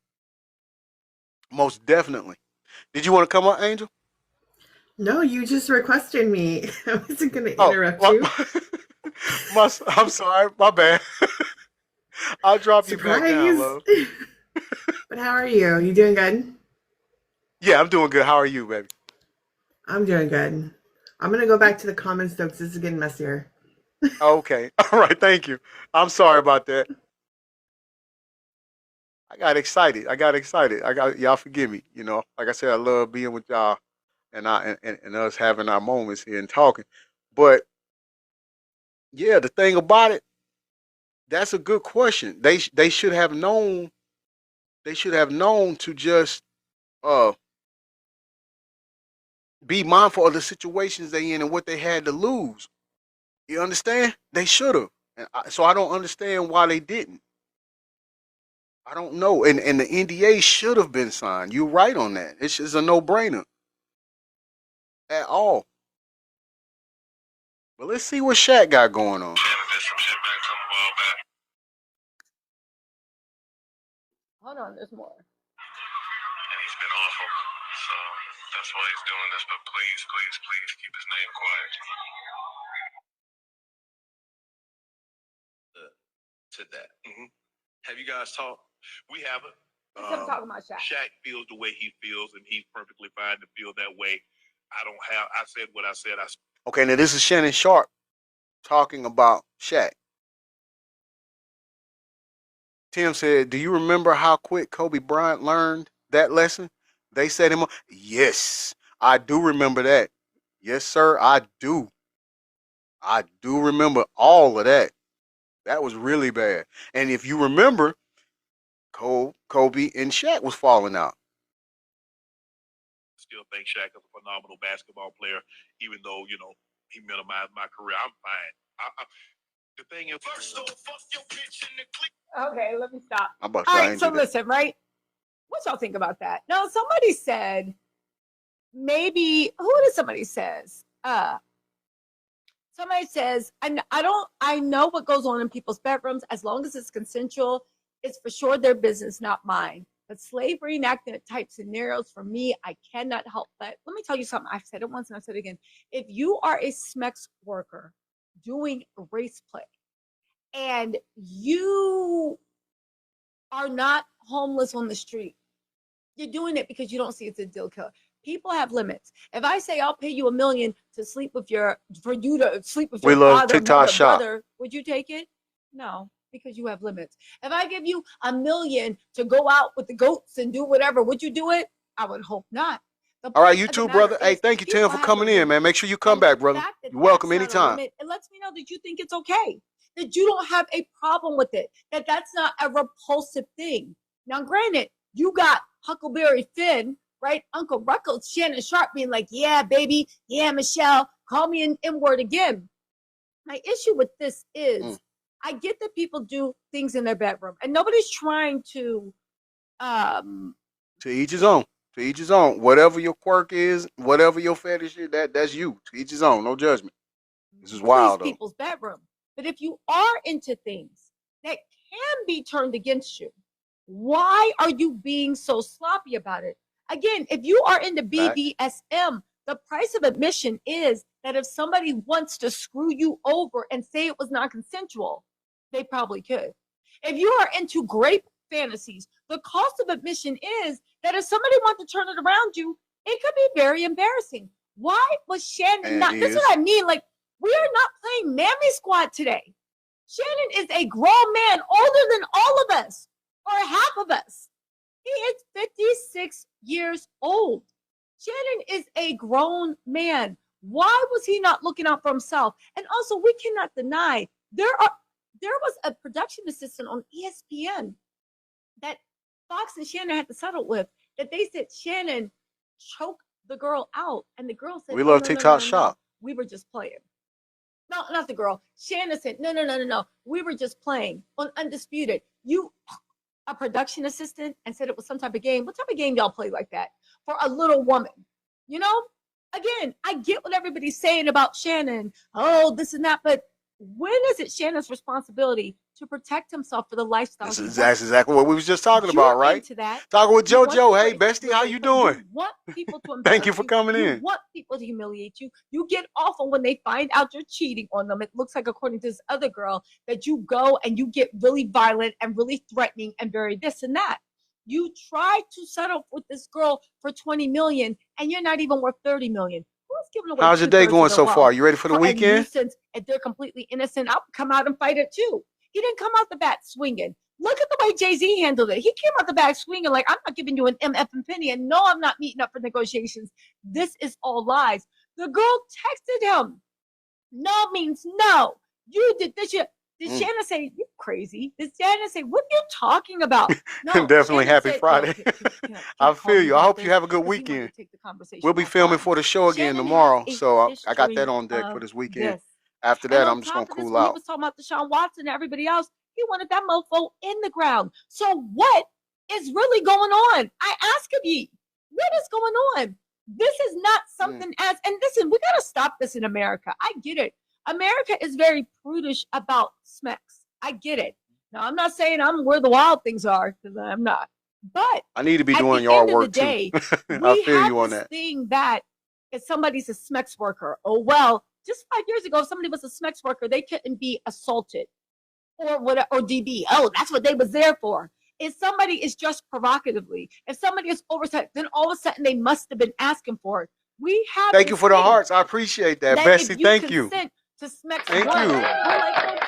Most definitely. Did you want to come up, Angel? No, you just requested me. I wasn't going to Oh, interrupt you. I'm sorry. My bad. I'll drop you back down, Surprise. love. But how are you? You doing good? Yeah, I'm doing good. How are you, baby? I'm doing good. I'm going to go back to the comments though because this is getting messier. Okay. All right. Thank you. I'm sorry about that. I got excited. Y'all forgive me. You know, like I said, I love being with y'all and us having our moments here and talking. But yeah, the thing about it, that's a good question. They should have known. They should have known to just uh be mindful of the situations they in and what they had to lose. You understand? They should have. So I don't understand why they didn't. I don't know. And the NDA should have been signed. You're right on that. It's just a no brainer at all. But let's see what Shaq got going on. Shannon did some shit back from a while back, Hold on, there's more. and he's been awful. So that's why he's doing this. But please, please, please keep his name quiet. To that. Have you guys talked? We haven't. I'm talking about Shaq. Shaq feels the way he feels, and he's perfectly fine to feel that way. I said what I said. Okay, now this is Shannon Sharpe talking about Shaq. Tim said, "Do you remember how quick Kobe Bryant learned that lesson? They set him up." Yes, I do remember that. Yes, sir, I do. I do remember all of that. That was really bad. And if you remember, Kobe and Shaq was falling out. Still think Shaq is a phenomenal basketball player, even though he minimized my career. I'm fine. The thing is, Okay, let me stop. I'm about to All say, I right, ain't so do that. listen, right? What y'all think about that? No, somebody said maybe who did somebody says? Somebody says, I know what goes on in people's bedrooms as long as it's consensual, it's for sure their business, not mine. But slavery enactment type scenarios for me, I cannot help but let me tell you something. I've said it once and I've said it again. If you are a SMEX worker doing race play and you are not homeless on the street, you're doing it because you don't see it's a deal killer. People have limits. If I say I'll pay you $1 million to sleep with for you to sleep with We your love father, TikTok mother, Shop. brother, would you take it? No, because you have limits. If I give you $1 million to go out with the goats and do whatever, would you do it? I would hope not. The All right, point you of the too, matter brother. Hey, is thank you, Tim, people for have coming a in, man. limit. Make sure you come And back, the brother. fact that You're welcome that's not a anytime. limit, it lets me know that you think it's okay, that you don't have a problem with it, that that's not a repulsive thing. Now, granted, you got Huckleberry Finn, right? Uncle Ruckles, Shannon Sharpe being like, yeah, baby, yeah, Michelle, call me an N-word again. My issue with this is I get that people do things in their bedroom, and nobody's trying to To each his own. To each his own. Whatever your quirk is, whatever your fetish is, that's you. To each his own. No judgment. This is please wild, though. people's bedroom. But if you are into things that can be turned against you, why are you being so sloppy about it? Again, if you are into Fact. BDSM, the price of admission is that if somebody wants to screw you over and say it was not consensual, they probably could. If you are into grape fantasies, the cost of admission is that if somebody wants to turn it around you, it could be very embarrassing. Why was Shannon And not? This is what I mean. Like, we are not playing Mammy Squad today. Shannon is a grown man older than all of us, or half of us. He is 56 years old. Shannon is a grown man. Why was he not looking out for himself? And also, we cannot deny there was a production assistant on ESPN that Fox and Shannon had to settle with, that they said Shannon choked the girl out, and the girl said, we "Oh love no, no, no, TikTok no, no, Shop. we were just playing." No, not the girl. Shannon said, "No, no, no, no, no, we were just playing." On Undisputed, you a production assistant and said it was some type of game. What type of game y'all play like that for a little woman? You know, again, I get what everybody's saying about Shannon. Oh, this and that, but when is it Shannon's responsibility to protect himself for the lifestyle he That's wants? exactly what we was just talking You're about, right? into that. Talking with You want JoJo. the Hey, praise. bestie, how Wait, you wait. You doing? want people to Thank you embarrass for you. coming You in. want people to humiliate you. You get off on when they find out you're cheating on them. It looks like, according to this other girl, that you go and you get really violent and really threatening and very this and that. You try to settle with this girl for 20 million and you're not even worth 30 million. Who's giving away How's your day 2/3 of going their so far? wealth You ready for the for a weekend? nuisance? If they're completely innocent, I'll come out and fight it too. He didn't come out the bat swinging. Look at the way Jay-Z handled it. He came out the back swinging like, I'm not giving you an MF and penny, and no, I'm not meeting up for negotiations. This is all lies. The girl texted him. No means no. You did this. Did Shannon say, you crazy? Did Shannon say, what are you talking about? No, Definitely Shannon happy said, Friday. I can call feel me you. I about hope you this? have a good Because he wanted weekend. to take the conversation We'll be offline. filming for the show again Shannon has tomorrow, a so I got that history on deck for of this weekend. this. After And that, on I'm just gonna top of this, cool when he out. was talking about Deshaun Watson and everybody else, he wanted that mofo in the ground. So what is really going on? I ask of ye, what is going on? This is not something as, and listen, we got to stop this in America. I get it. America is very prudish about smecks. I get it. Now, I'm not saying I'm where the wild things are, because I'm not. But I need to be at doing the yard end of the work too. day, I we feel have you on this that. thing that if somebody's a SMEX worker, oh, well, just 5 years ago, if somebody was a SMEX worker, they couldn't be assaulted or what, or DB. Oh, that's what they was there for. If somebody is dressed provocatively, if somebody is oversight, then all of a sudden they must have been asking for it. We have Thank this you for the thing hearts. I appreciate that, that if Bessie. you Thank you. consent to SMEX Thank one, you. we're like, okay,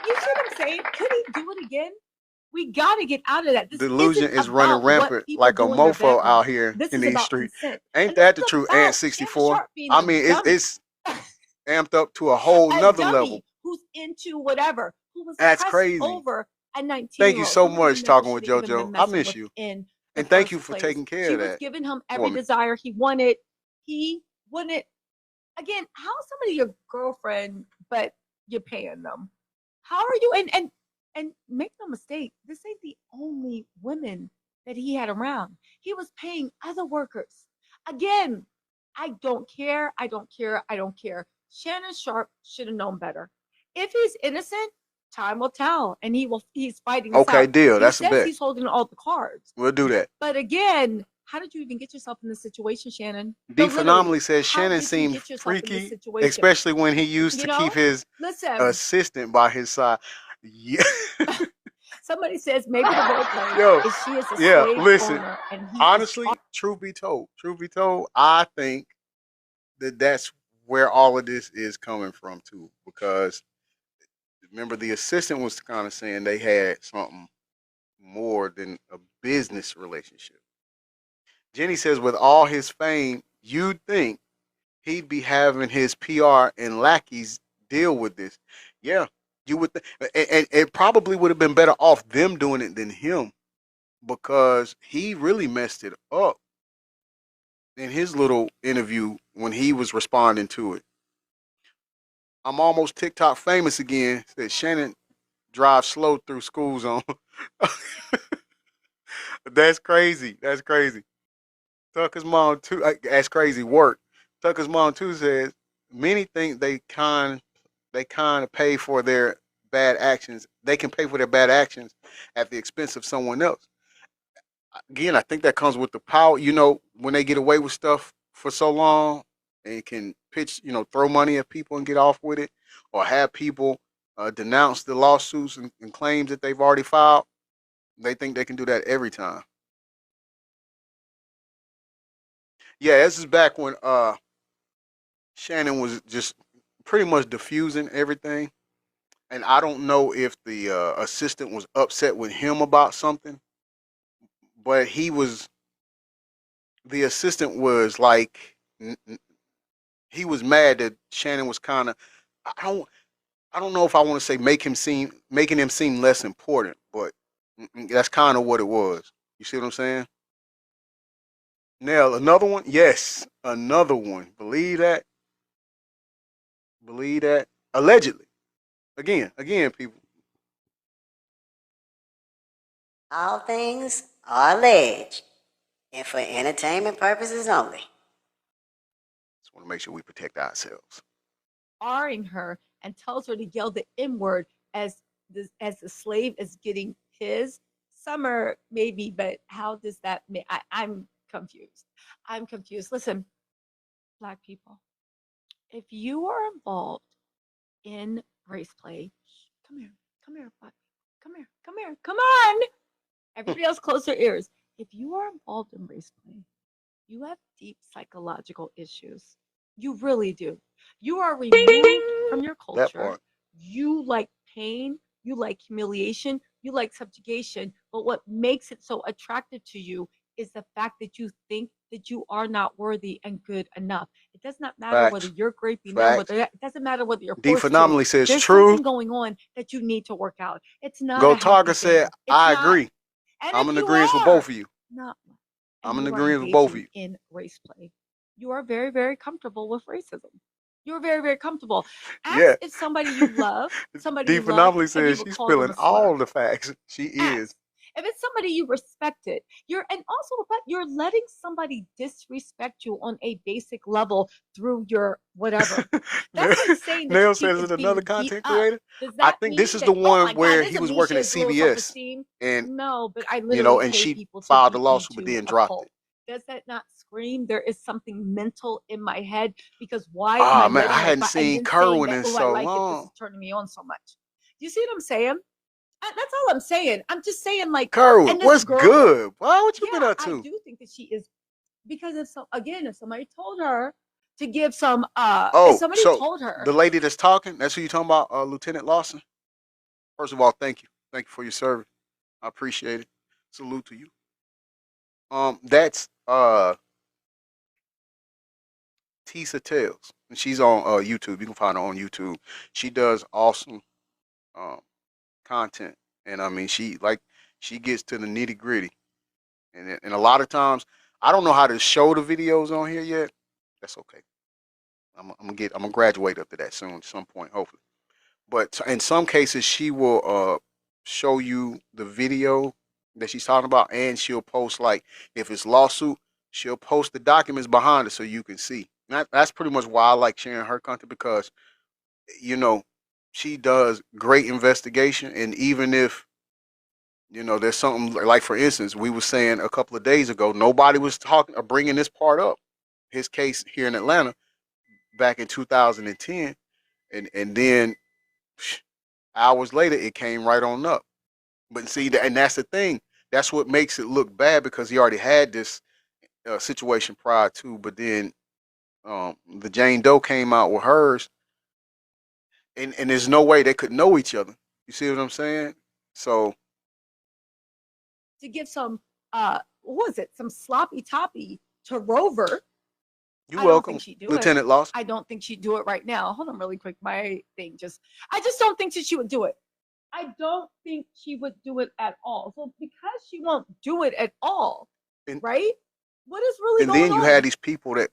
you see what I'm saying? Could he do it again? We got to get out of that. This Delusion isn't is running about what rampant people like a do in their mofo bedroom. out here This in is these about streets. consent. Ain't And this that the is truth, about Ant Shannon 64? Sharpe being I a mean, dummy. it's amped up to a whole A nother dummy level. who's into whatever, who was That's pressed crazy. over a 19-year-old. Thank you so Somebody much never talking with should have even JoJo. been I messing miss with you. in the And thank you first for place. taking care She of was that giving him for every me. desire he wanted. He wanted, again, how is somebody your girlfriend, but you're paying them? How are you? And make no mistake, this ain't the only women that he had around. He was paying other workers. Again, I don't care. I don't care. I don't care. Shannon Sharpe should have known better. If he's innocent, time will tell, and he's fighting this Okay, out. deal. He That's a says bet. he's holding all the cards. We'll do that. But again, how did you even get yourself in this situation, Shannon? D No, literally, Phenomenally says how Shannon did you seemed get yourself in this freaky, situation? especially when he used You to keep know, his listen, assistant by his side. Yeah. somebody says maybe the role play Yo, is she is a yeah, slave listen. owner and he is Honestly, truth be told, I think that's where all of this is coming from too. Because remember, the assistant was kind of saying they had something more than a business relationship. Jenny says, with all his fame, you'd think he'd be having his PR and lackeys deal with this. Yeah, you would, and it probably would have been better off them doing it than him because he really messed it up in his little interview when he was responding to it. I'm almost TikTok famous again. Said Shannon drives slow through school zone. That's crazy. That's crazy. Tucker's mom too. That's crazy work. Tucker's mom too says many think they kind of pay for their bad actions. They can pay for their bad actions at the expense of someone else. Again, I think that comes with the power. You know, when they get away with stuff for so long and can pitch, throw money at people and get off with it, or have people denounce the lawsuits and claims that they've already filed. They think they can do that every time. Yeah, this is back when Shannon was just pretty much diffusing everything, and I don't know if the assistant was upset with him about something, but the assistant was like he was mad that Shannon was kind of I don't I don't know if I want to say making him seem less important, but that's kind of what it was. You see what I'm saying? Now another one, yes, another one. Believe that? Believe that? Allegedly. Again, people. All things are alleged and for entertainment purposes only. Just want to make sure we protect ourselves. barring her and tells her to yell the N word as the slave is getting his. Summer maybe, but how does that make? I'm confused. I'm confused. Listen, Black people, if you are involved in race play, come here, Black people, come here, come on. Everybody else, close their ears. If you are involved in race play, you have deep psychological issues. You really do. You are removed from your That culture. part. You like pain. You like humiliation. You like subjugation. But what makes it so attractive to you is the fact that you think that you are not worthy and good enough. It does not matter whether Facts. you're raping them, Facts. it doesn't matter whether you're D forced to. Phenomenally says There's true. something going on that you need to work out. It's not Go a happy Targa said, thing. It's I not. agree. And I'm if in you agreement with are both of you. not I'm and in you are agreement with both of engaging you. in race play, you are very, very comfortable with racism. You're very, very comfortable. Ask Yeah. if somebody you love, D Phenomenally if you says would she's call them spilling a slur. all the facts. She is. Ask. If it's somebody you respected, and also but you're letting somebody disrespect you on a basic level through your whatever. That's like saying that your Nail kid says is it another being beat content up. creator. Does I that think this mean is the that, oh one my God, where this he was working Anisha at is low CBS self-esteem? and No, but I literally and pay she people to filed the beat me lawsuit but to then a dropped pulp. it. Does that not scream there is something mental in my head? Because why am Ah I man, I letting hadn't and seen then saying Kerwin that, in oh, I so like it, this is long. turning me on so much? You see what I'm saying? That's all I'm saying. I'm just saying, like, Kerwin, and this what's girl, good? Why what you been yeah, up I to? do think that she is, because if somebody told her to give some if Oh, somebody so told her, the lady that's talking, that's who you talking about, Lieutenant Lawson? First of all, thank you. Thank you for your service. I appreciate it. Salute to you. That's Tisa Tales. And she's on YouTube. You can find her on YouTube. She does awesome um content. And I mean she gets to the nitty gritty. And a lot of times I don't know how to show the videos on here yet. That's okay. I'm gonna graduate up to that soon at some point, hopefully. But in some cases, she will show you the video that she's talking about, and she'll post like if it's lawsuit, she'll post the documents behind it so you can see. That's pretty much why I like sharing her content because you know she does great investigation, and even if there's something like, for instance, we were saying a couple of days ago, nobody was talking or bringing this part up, his case here in Atlanta back in 2010, and then hours later it came right on up. But see, and that's the thing. That's what makes it look bad because he already had this situation prior to. But then the Jane Doe came out with hers, and there's no way they could know each other. You see what I'm saying? So To give some, what was it? Some sloppy toppy to Rover. you're I don't welcome, think she'd do it. Lieutenant Loss. I don't think she'd do it right now. Hold on, really quick. I just don't think that she would do it. I don't think she would do it at all. So because she won't do it at all, And, right? What is really and going then on? you had these people that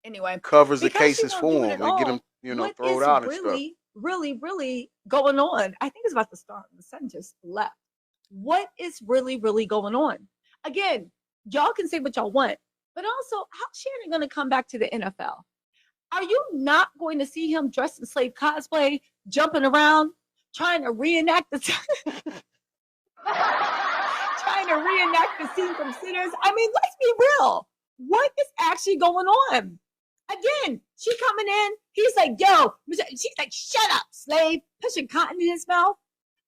Anyway, covers the because she cases won't do for it them at and get all, them, what thrown is out and stuff. really, really, really going on? I think it's about to start. The sun just left. What is really, really going on? Again, y'all can say what y'all want, but also, how's Shannon going to come back to the NFL? Are you not going to see him dressed in slave cosplay, jumping around, trying to reenact the trying to reenact the scene from Sinners? I mean, let's be real. What is actually going on? Again, she coming in. He's like, "Yo," she's like, "Shut up, slave," pushing cotton in his mouth.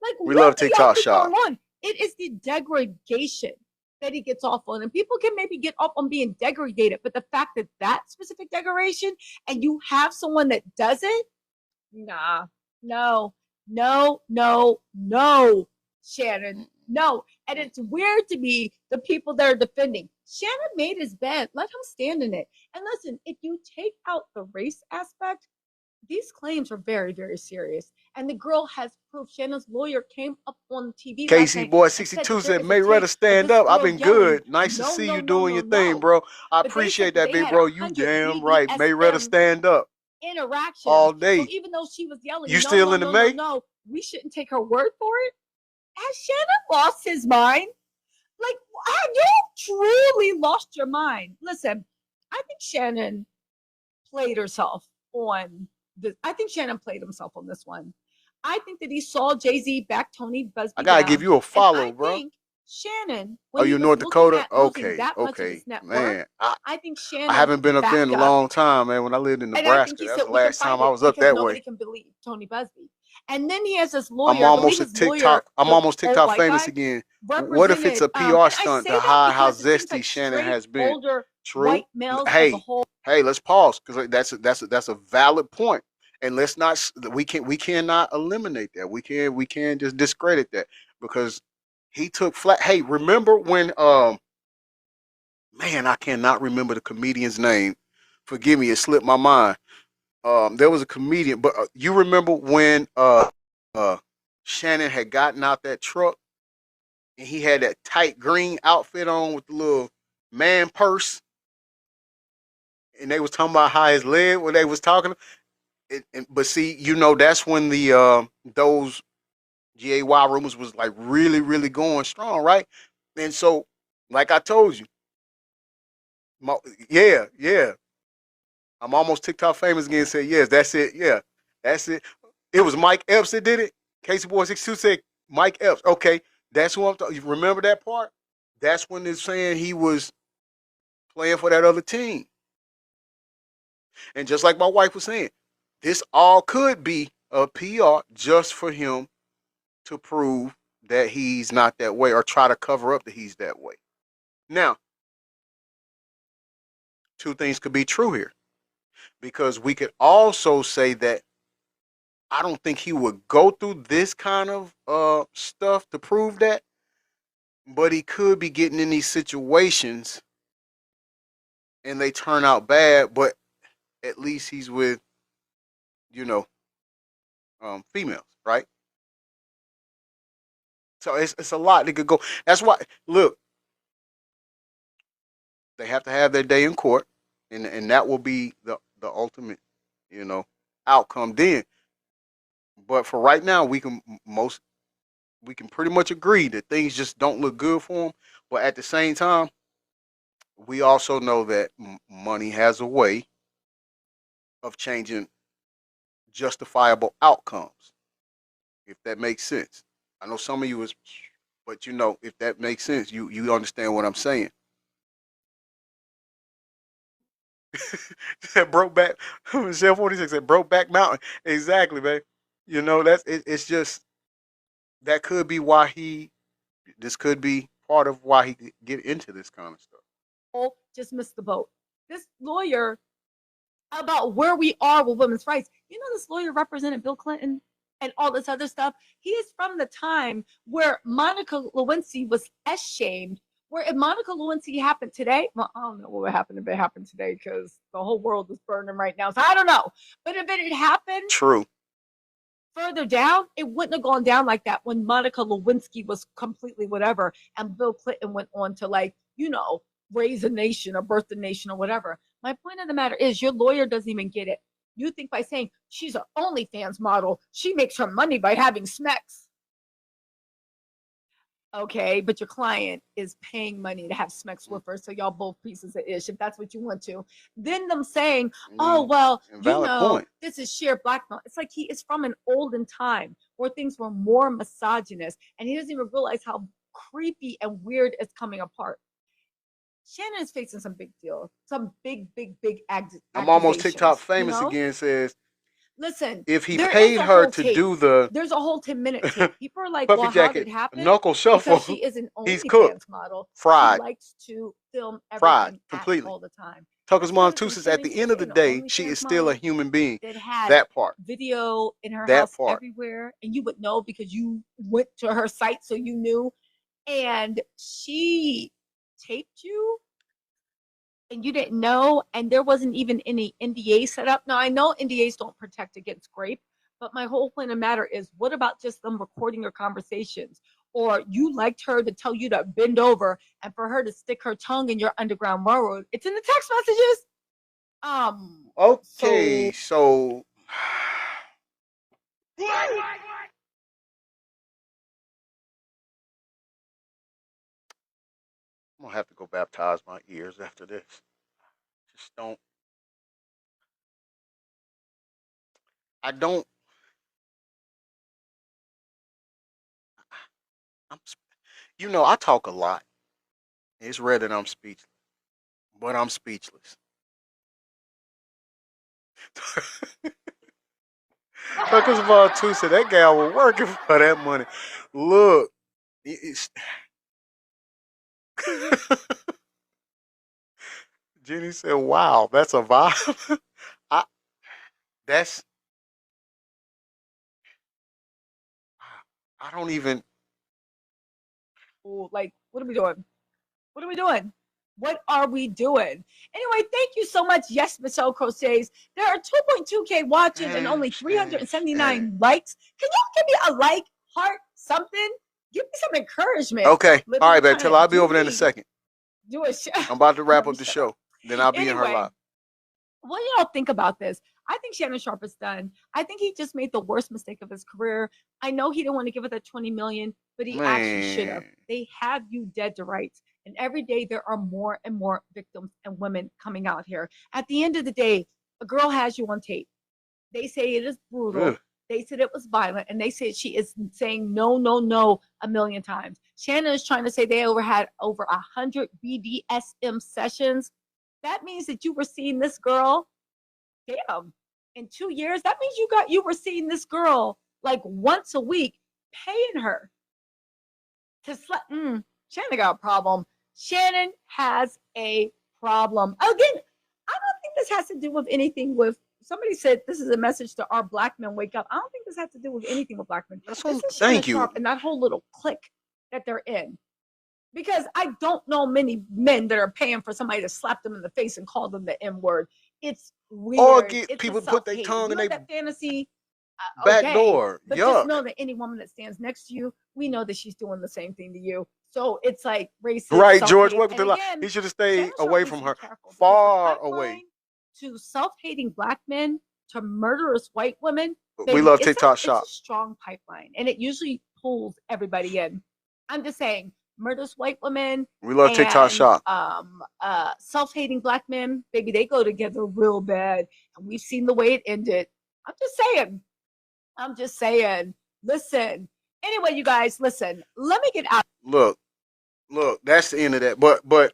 Like, We what love do y'all TikTok think shop. going on? It is the degradation that he gets off on, and people can maybe get off on being degraded, but the fact that that specific degradation and you have someone that does it, nah, no, no, no, no, Shannon, no. And it's weird to me, the people that are defending. Shannon made his bed. Let him stand in it. And listen, if you take out the race aspect, these claims are very, very serious. And the girl has proof. Shannon's lawyer came up on TV last Casey night Boy and 62 that there said, is a Mayweather tape of stand this up. I've girl been yelling, good. Nice to "No, see no, you no, doing no, your thing, no." bro. I But they said appreciate that that, they big had bro. You 100 damn right. Mayweather BDSM stand up interactions. all So day. even though she was yelling, You "No, still no, in the no, no, May? no," we shouldn't take her word for it. Has Shannon lost his mind? Like, have you truly lost your mind? Listen, I think Shannon played herself on this. I think Shannon played himself on this one. I think that he saw Jay-Z back Tony I Busby gotta give down. you a And follow, I bro. think Shannon, Oh, when he you was North looking Dakota? at losing Okay, that much of okay. his net worth, Man, I think I Shannon haven't been up there in backed a up. long time, man. When I lived in And I think Nebraska, he that's said, the "We can last time fight I it was up because that nobody way. can believe Tony Busby." And then he has this I'm lawyer, I believe almost a his lawyer, TikTok. I'm the almost old TikTok white famous guy, again. What if it's represented, a and PR I stunt say to that hide how because it seems zesty like Shannon straight has been? older True. white males as a Hey, whole. hey, let's pause because that's a valid point, and let's not we cannot eliminate that. We can't just discredit that because he took flat. Hey, remember when man, I cannot remember the comedian's name. Forgive me, it slipped my mind. There was a comedian, but you remember when uh Shannon had gotten out that truck and he had that tight green outfit on with the little man purse, and they was talking about how his leg when they was talking. But see, that's when the those GAY rumors was like really, really going strong, right? And so, like I told you, my, yeah, yeah, I'm almost TikTok famous again. Said yes, that's it. Yeah, that's it. It was Mike Epps that did it. Casey Boy 62 said Mike Epps. Okay, that's who I'm talking. You remember that part? That's when they're saying he was playing for that other team. And just like my wife was saying, this all could be a PR just for him to prove that he's not that way or try to cover up that he's that way. Now, two things could be true here because we could also say that I don't think he would go through this kind of stuff to prove that, but he could be getting in these situations and they turn out bad, but at least he's with, you know, females, right? So it's a lot that could go. That's why look, they have to have their day in court, and that will be the ultimate, you know, outcome then. But for right now, we can pretty much agree that things just don't look good for him. But at the same time, we also know that money has a way of changing justifiable outcomes. if that makes sense. I know some of you is, but you know, if that makes sense, you understand what I'm saying. That broke back. Michelle 46 said broke back mountain. Exactly, man. You know, it's just that could be why this could be part of why he could get into this kind of stuff. Oh, just missed the boat. This lawyer about where we are with women's rights. You know, this lawyer represented Bill Clinton and all this other stuff. He is from the time where Monica Lewinsky was S-shamed. Where if Monica Lewinsky happened today, well, I don't know what would happen if it happened today because the whole world is burning right now. So I don't know. But if it had happened True. further down, it wouldn't have gone down like that when Monica Lewinsky was completely whatever and Bill Clinton went on to, like, you know, raise a nation or birth a nation or whatever. My point of the matter is your lawyer doesn't even get it. You think by saying she's an OnlyFans model, she makes her money by having smecks. Okay, but your client is paying money to have smecks with her, so y'all both pieces of ish, if that's what you want to. Then them saying, oh, well, you know, point. this is sheer blackmail. It's like he is from an olden time where things were more misogynist, and he doesn't even realize how creepy and weird it's coming apart. Shannon is facing some big deal, some big I'm almost TikTok accusations, famous again. Says listen, if he there is paid a her whole to tape. do the There's a whole 10-minute tape. People are like, puppy well, how jacket did it happen? knuckle shuffle, Because she is an he's OnlyFans cooked, model. fried, She likes to film fried everything completely. all the time. Tucker's mom Shannon too said, says at Shannon, the you're end of the saying an day, she OnlyFans is still a model human being. that had That part, video in her that house part. everywhere, and you would know because you went to her site, so you knew. And she taped you and you didn't know, and there wasn't even any NDA set up. Now, I know NDAs don't protect against rape, but my whole point of matter is, what about just them recording your conversations? Or you liked her to tell you to bend over and for her to stick her tongue in your Underground Railroad. It's in the text messages. Okay, so I'm gonna have to go baptize my ears after this. Just don't. I don't. I'm. You know, I talk a lot. It's rare that I'm speechless, but I'm speechless. Tucker's about too said that guy was working for that money. Look, it's Jenny said, "Wow, that's a vibe." I that's I don't even. Like, what are we doing? What are we doing? What are we doing? Anyway, thank you so much. Yes, Michelle Crochets. There are 2.2K watching and only 379 likes. Can y'all give me a like, heart, something? Give me some encouragement. Okay, Libby, all right, you're man. trying Tell to her I'll be do over there in a me. second. Do a show. I'm about to wrap Let me up the shut show. up. Then I'll be in her Anyway, live. what do y'all think about this? I think Shannon Sharpe is done. I think he just made the worst mistake of his career. I know he didn't want to give it that 20 million, but he actually should have. Man. They have you dead to rights. And every day there are more and more victims and women coming out here. At the end of the day, a girl has you on tape. They say it is brutal. Ugh. They said it was violent, and they said she is saying no, no, no a million times. Shannon is trying to say they had over 100 BDSM sessions. That means that you were seeing this girl, damn, in 2 years. That means you were seeing this girl like once a week, paying her to slap. Shannon got a problem. Shannon has a problem. Again, I don't think this has to do with anything with. Somebody said this is a message to our black men. Wake up. I don't think this has to do with anything with black men. That's This what, is Shannon thank you. Sharpe and that whole little clique that they're in. Because I don't know many men that are paying for somebody to slap them in the face and call them the M word. It's weird. Or get It's people put their self-hate. tongue If in you their want that fantasy, back okay. door. But just know Yuck. that any woman that stands next to you, we know that she's doing the same thing to you. So it's like racist. Right, George. self-hate. Welcome to And life. again, He should have stayed Shannon Sharpe away needs from to her. be careful because the Far pipeline away. to self-hating black men to murderous white women, We baby, love it's TikTok a shop. strong pipeline, and it usually pulls everybody in. I'm just saying, murderous white women We love TikTok and shop. self-hating black men, baby, they go together real bad, and we've seen the way it ended. I'm just saying. Listen. Anyway, you guys, listen. Let me get out. Look, that's the end of that. But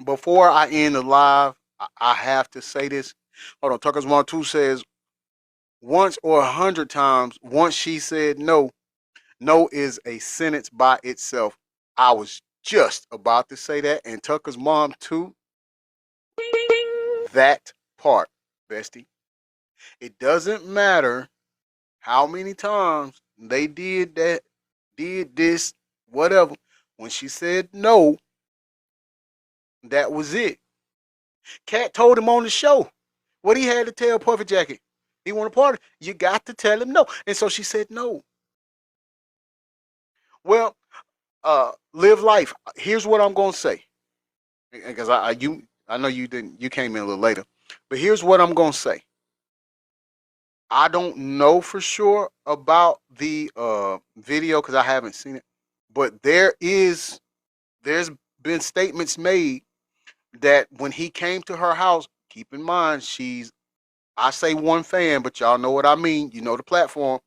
before I end the live, I have to say this. Hold on, Tucker's Mom 2 says once or 100 times, once she said no, no is a sentence by itself. I was just about to say that, and Tucker's Mom 2, that part, bestie. It doesn't matter how many times they did that, did this, whatever. When she said no, that was it. Cat told him on the show what he had to tell Puffy Jacket. He want a party. You got to tell him no. And so she said no. Well, live life. Here's what I'm gonna say. Because I know you didn't, you came in a little later. But here's what I'm gonna say. I don't know for sure about the video because I haven't seen it. But there's been statements made that when he came to her house, keep in mind I say one fan, but y'all know what I mean. You know the platform.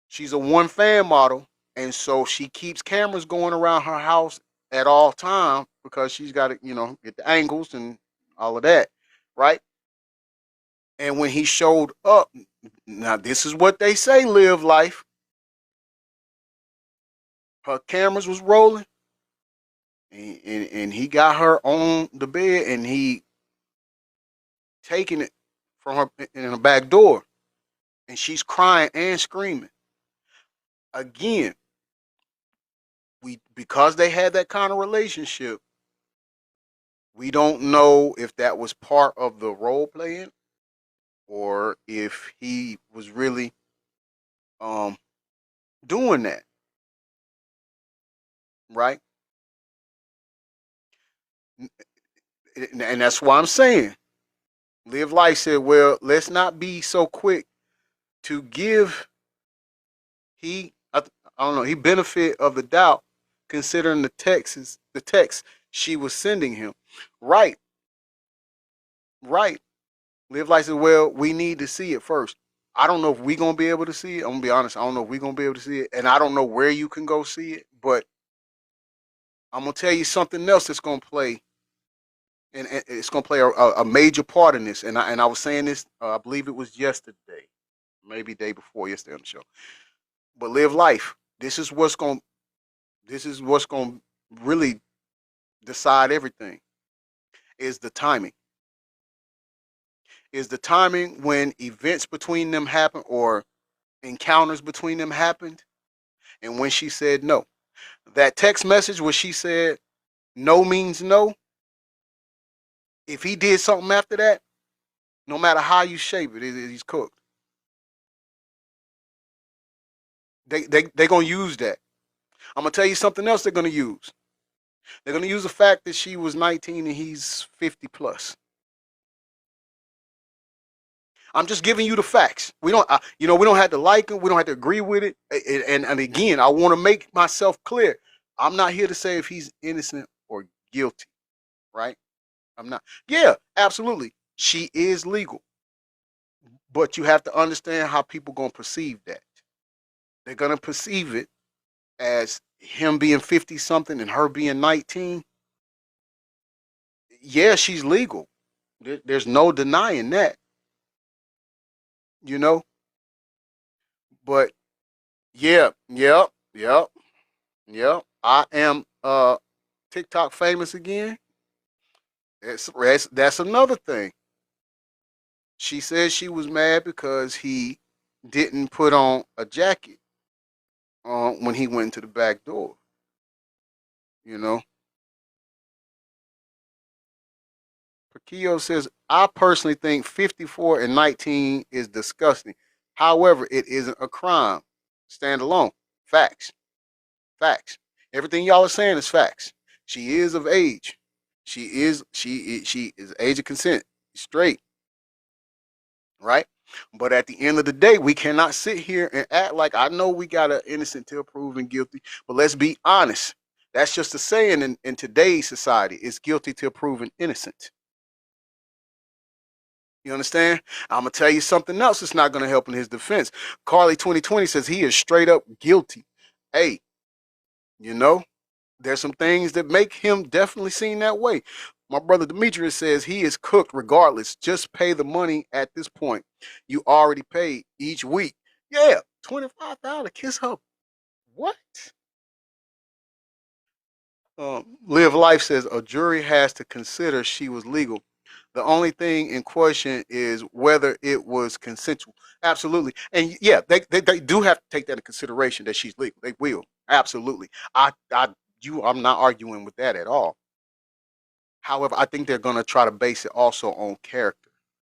She's a one fan model, and so she keeps cameras going around her house at all time because she's got to, get the angles and all of that, right? And when he showed up, now this is what they say, live life. Her cameras was rolling, and he got her on the bed, and he taking it from her in the back door, and she's crying and screaming. Again, because they had that kind of relationship, we don't know if that was part of the role playing or if he was really um doing that, right? And that's why I'm saying Live Life said, well, let's not be so quick to give I don't know, he benefit of the doubt considering the text she was sending him. Right, right. Live Life said, well, we need to see it first. I don't know if we're gonna be able to see it. I'm gonna be honest, I don't know if we're gonna be able to see it, and I don't know where you can go see it, but I'm gonna tell you something else that's gonna play, and it's gonna play a major part in this. And I was saying this, I believe it was yesterday, maybe day before yesterday on the show. But live life. This is what's gonna really decide everything. Is the timing. Is the timing when events between them happen or encounters between them happened, and when she said no. That text message where she said no means no. If he did something after that, no matter how you shape it, he's cooked. They gonna use that. I'm gonna tell you something else they're gonna use. They're gonna use the fact that she was 19 and he's 50 plus. I'm just giving you the facts. We don't, we don't have to like it. We don't have to agree with it. And again, I want to make myself clear. I'm not here to say if he's innocent or guilty, right? I'm not. Yeah, absolutely. She is legal, but you have to understand how people gonna perceive that. They're gonna perceive it as him being 50 something and her being 19. Yeah, she's legal. There's no denying that, you know. But yeah, yep, yep, yep. I am TikTok famous again. That's another thing. She says she was mad because he didn't put on a jacket when he went to the back door. You know, Paquillo says, I personally think 54 and 19 is disgusting. However, it isn't a crime. Stand alone. Facts. Facts. Everything y'all are saying is facts. She is of age. She is age of consent. Straight. Right? But at the end of the day, we cannot sit here and act like I know we got an innocent till proven guilty, but let's be honest. That's just a saying in today's society. It's guilty till proven innocent. You understand? I'm gonna tell you something else that's not gonna help in his defense. Carly 2020 says he is straight up guilty. Hey, you know, there's some things that make him definitely seen that way. My brother Demetrius says he is cooked regardless. Just pay the money at this point. You already paid each week. Yeah, $25 kiss her. What? Live Life says a jury has to consider she was legal. The only thing in question is whether it was consensual. Absolutely. And yeah, they do have to take that into consideration that she's legal. They will. Absolutely. I'm not arguing with that at all. However, I think they're going to try to base it also on character.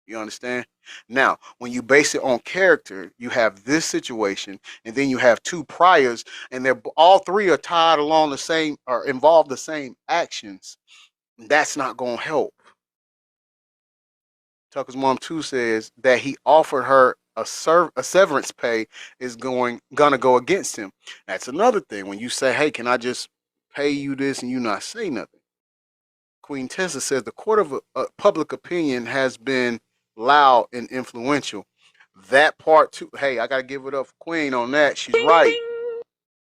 You understand? Now, when you base it on character, you have this situation, and then you have two priors, and they're all three are tied along the same or involve the same actions. That's not going to help. Tucker's mom too says that he offered her a severance pay is gonna go against him. That's another thing. When you say, "Hey, can I just pay you this?" and you not say nothing. Queen Tessa says the court of public opinion has been loud and influential. That part too. Hey, I gotta give it up for Queen on that. She's right.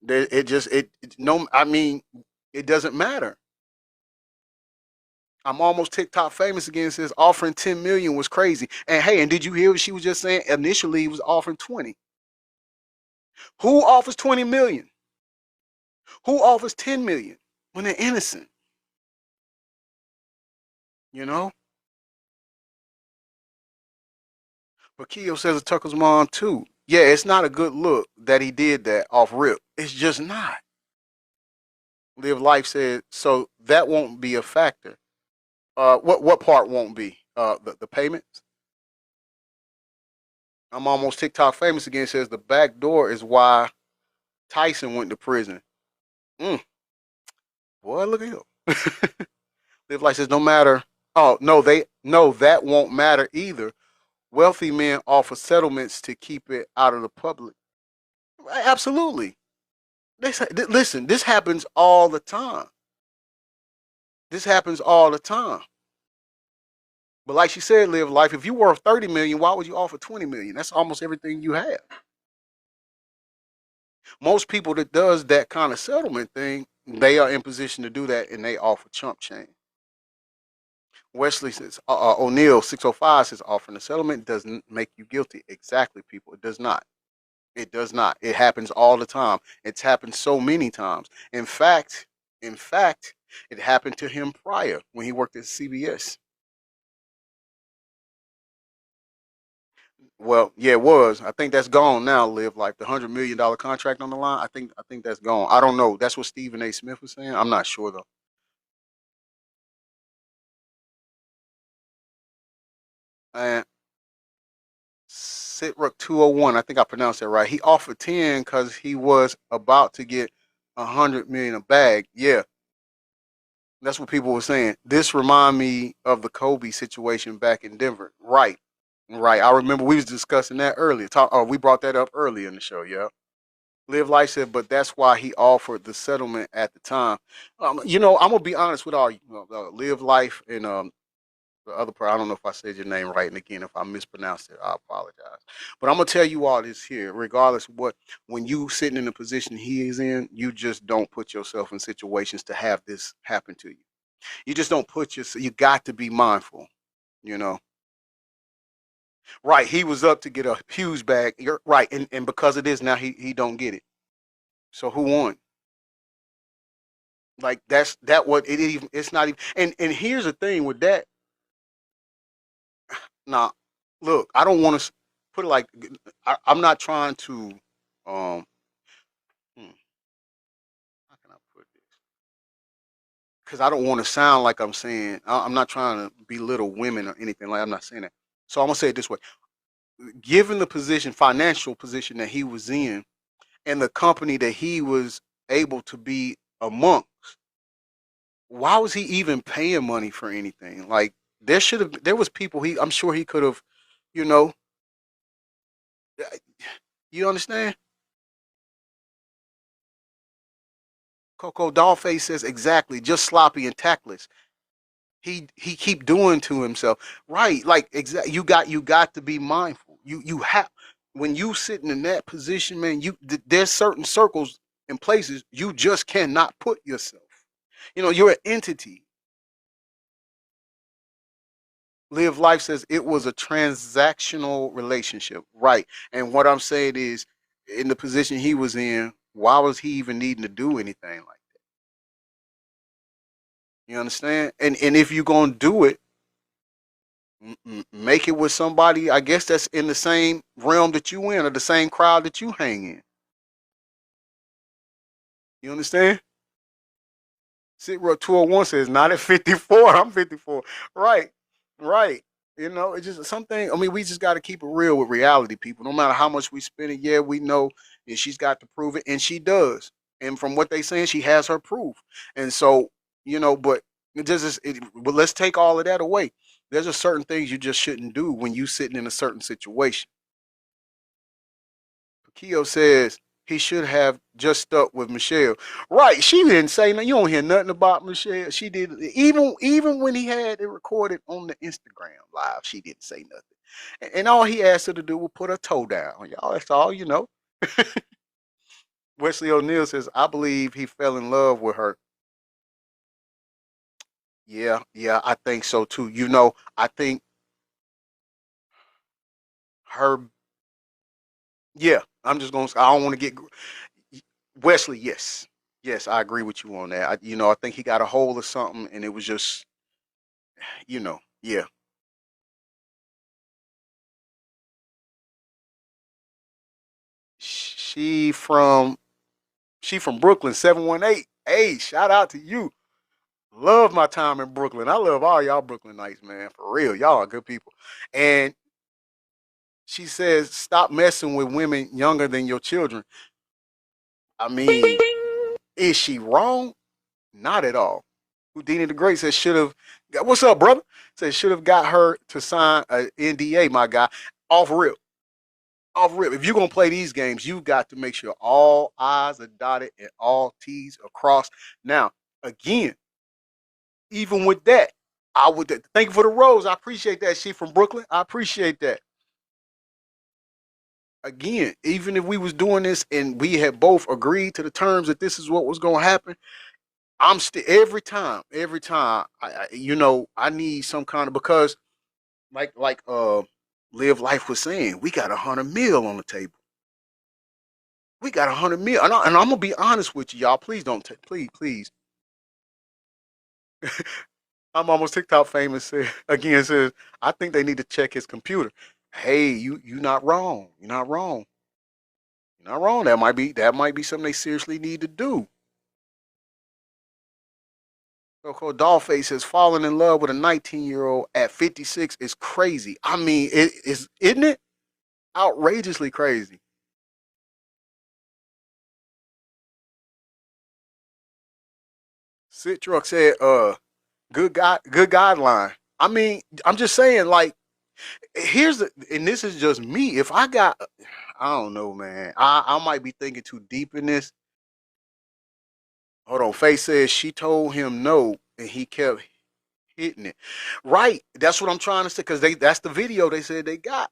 It just it no. I mean, it doesn't matter. I'm almost TikTok famous again. Says offering 10 million was crazy. And hey, and did you hear what she was just saying? Initially, he was offering 20. Who offers 20 million? Who offers 10 million when they're innocent? You know. But Keo says it Tucker's mom too. Yeah, it's not a good look that he did that off rip. It's just not. Live Life said so that won't be a factor. What part won't be? The payments. I'm almost TikTok famous again. Says the back door is why Tyson went to prison. Mm, boy, look at him. Live Life says no matter. Oh no, that won't matter either. Wealthy men offer settlements to keep it out of the public. Absolutely. Listen, this happens all the time. This happens all the time. But like she said, Live Life. If you worth 30 million, why would you offer 20 million? That's almost everything you have. Most people that does that kind of settlement thing, they are in position to do that, and they offer chump change. Wesley says, O'Neill 605 says, offering a settlement doesn't make you guilty. Exactly, people. It does not. It does not. It happens all the time. It's happened so many times. In fact, it happened to him prior when he worked at CBS. Well, yeah, it was. I think that's gone now. Live like the $100 million contract on the line. I think that's gone. I don't know. That's what Stephen A. Smith was saying. I'm not sure though. And Sitrook 201. I think I pronounced that right. He offered 10 because he was about to get 100 million a bag. Yeah, that's what people were saying. This remind me of the Kobe situation back in Denver. Right, right. I remember we was discussing that earlier. We brought that up earlier in the show. Yeah. Live Life said, but that's why he offered the settlement at the time. I'm gonna be honest with all you. Live Life and the other part. I don't know if I said your name right, and again, if I mispronounced it, I apologize. But I'm gonna tell you all this here, regardless of what. When you sitting in the position he is in, you just don't put yourself in situations to have this happen to you. You just don't put yourself. You got to be mindful. You know, right? He was up to get a huge bag. You're right, and because of this, now he don't get it. So who won? Like that what it even it's not even and here's the thing with that. Now, look, I don't want to put it like I'm not trying to um hmm, how can I put this? Because I don't want to sound like I'm saying I'm not trying to belittle women or anything like I'm not saying that. So I'm gonna say it this way: given the position, financial position that he was in, and the company that he was able to be amongst, why was he even paying money for anything? Like there was people I'm sure he could have, you know, you understand? Coco Dollface says exactly, just sloppy and tactless. he keep doing to himself. Right. Like exactly you got to be mindful. You have when you sitting in that position, man, there's certain circles and places you just cannot put yourself. You're an entity. Live Life says it was a transactional relationship. Right. And what I'm saying is in the position he was in, why was he even needing to do anything like that? You understand? And if you're gonna do it, make it with somebody, I guess that's in the same realm that you in or the same crowd that you hang in. You understand? Sit Row 201 says not at 54. I'm 54. Right. Right. It's just something. I mean, we just got to keep it real with reality, people. No matter how much we spend it, yeah, we know and she's got to prove it, and she does. And from what they saying, she has her proof. And so, but but let's take all of that away. There's just certain things you just shouldn't do when you sitting in a certain situation. Keo says he should have just stuck with Michelle. Right. She didn't say nothing. You don't hear nothing about Michelle. She did even when he had it recorded on the Instagram live, she didn't say nothing. And all he asked her to do was put her toe down. Y'all, that's all. Wesley O'Neill says, I believe he fell in love with her. Yeah, yeah, I think so too. I think her yeah, I don't want to get Wesley, yes. Yes, I agree with you on that. I think he got a hold of something and it was just, yeah. She from she from Brooklyn, 718. Hey, shout out to you. Love my time in Brooklyn. I love all y'all Brooklynites, man. For real. Y'all are good people. And she says, stop messing with women younger than your children. I mean, is she wrong? Not at all. Houdini the Great says should have. What's up, brother? Says should have got her to sign a NDA, my guy. Off rip, off rip. If you're gonna play these games, you got to make sure all I's are dotted and all T's are crossed. Now, again, even with that, I would thank you for the rose. I appreciate that. She from Brooklyn. I appreciate that. Again, even if we was doing this and we had both agreed to the terms that this is what was gonna happen, I'm still every time I need some kind of because like Live Life was saying, we got 100 mil on the table. We got 100 mil, and I'm gonna be honest with you, y'all. Please don't please. I'm almost TikTok famous. Again says I think they need to check his computer. Hey, you not wrong. You're not wrong. You're not wrong. That might be something they seriously need to do. Coco Dollface says falling in love with a 19-year-old at 56 is crazy. I mean, it is, isn't it? Outrageously crazy. Citrox said, good guideline. I mean, I'm just saying, like, and this is just me. If I got, I don't know, man. I might be thinking too deep in this. Hold on. Faye says she told him no, and he kept hitting it. Right. That's what I'm trying to say. Because that's the video they said they got.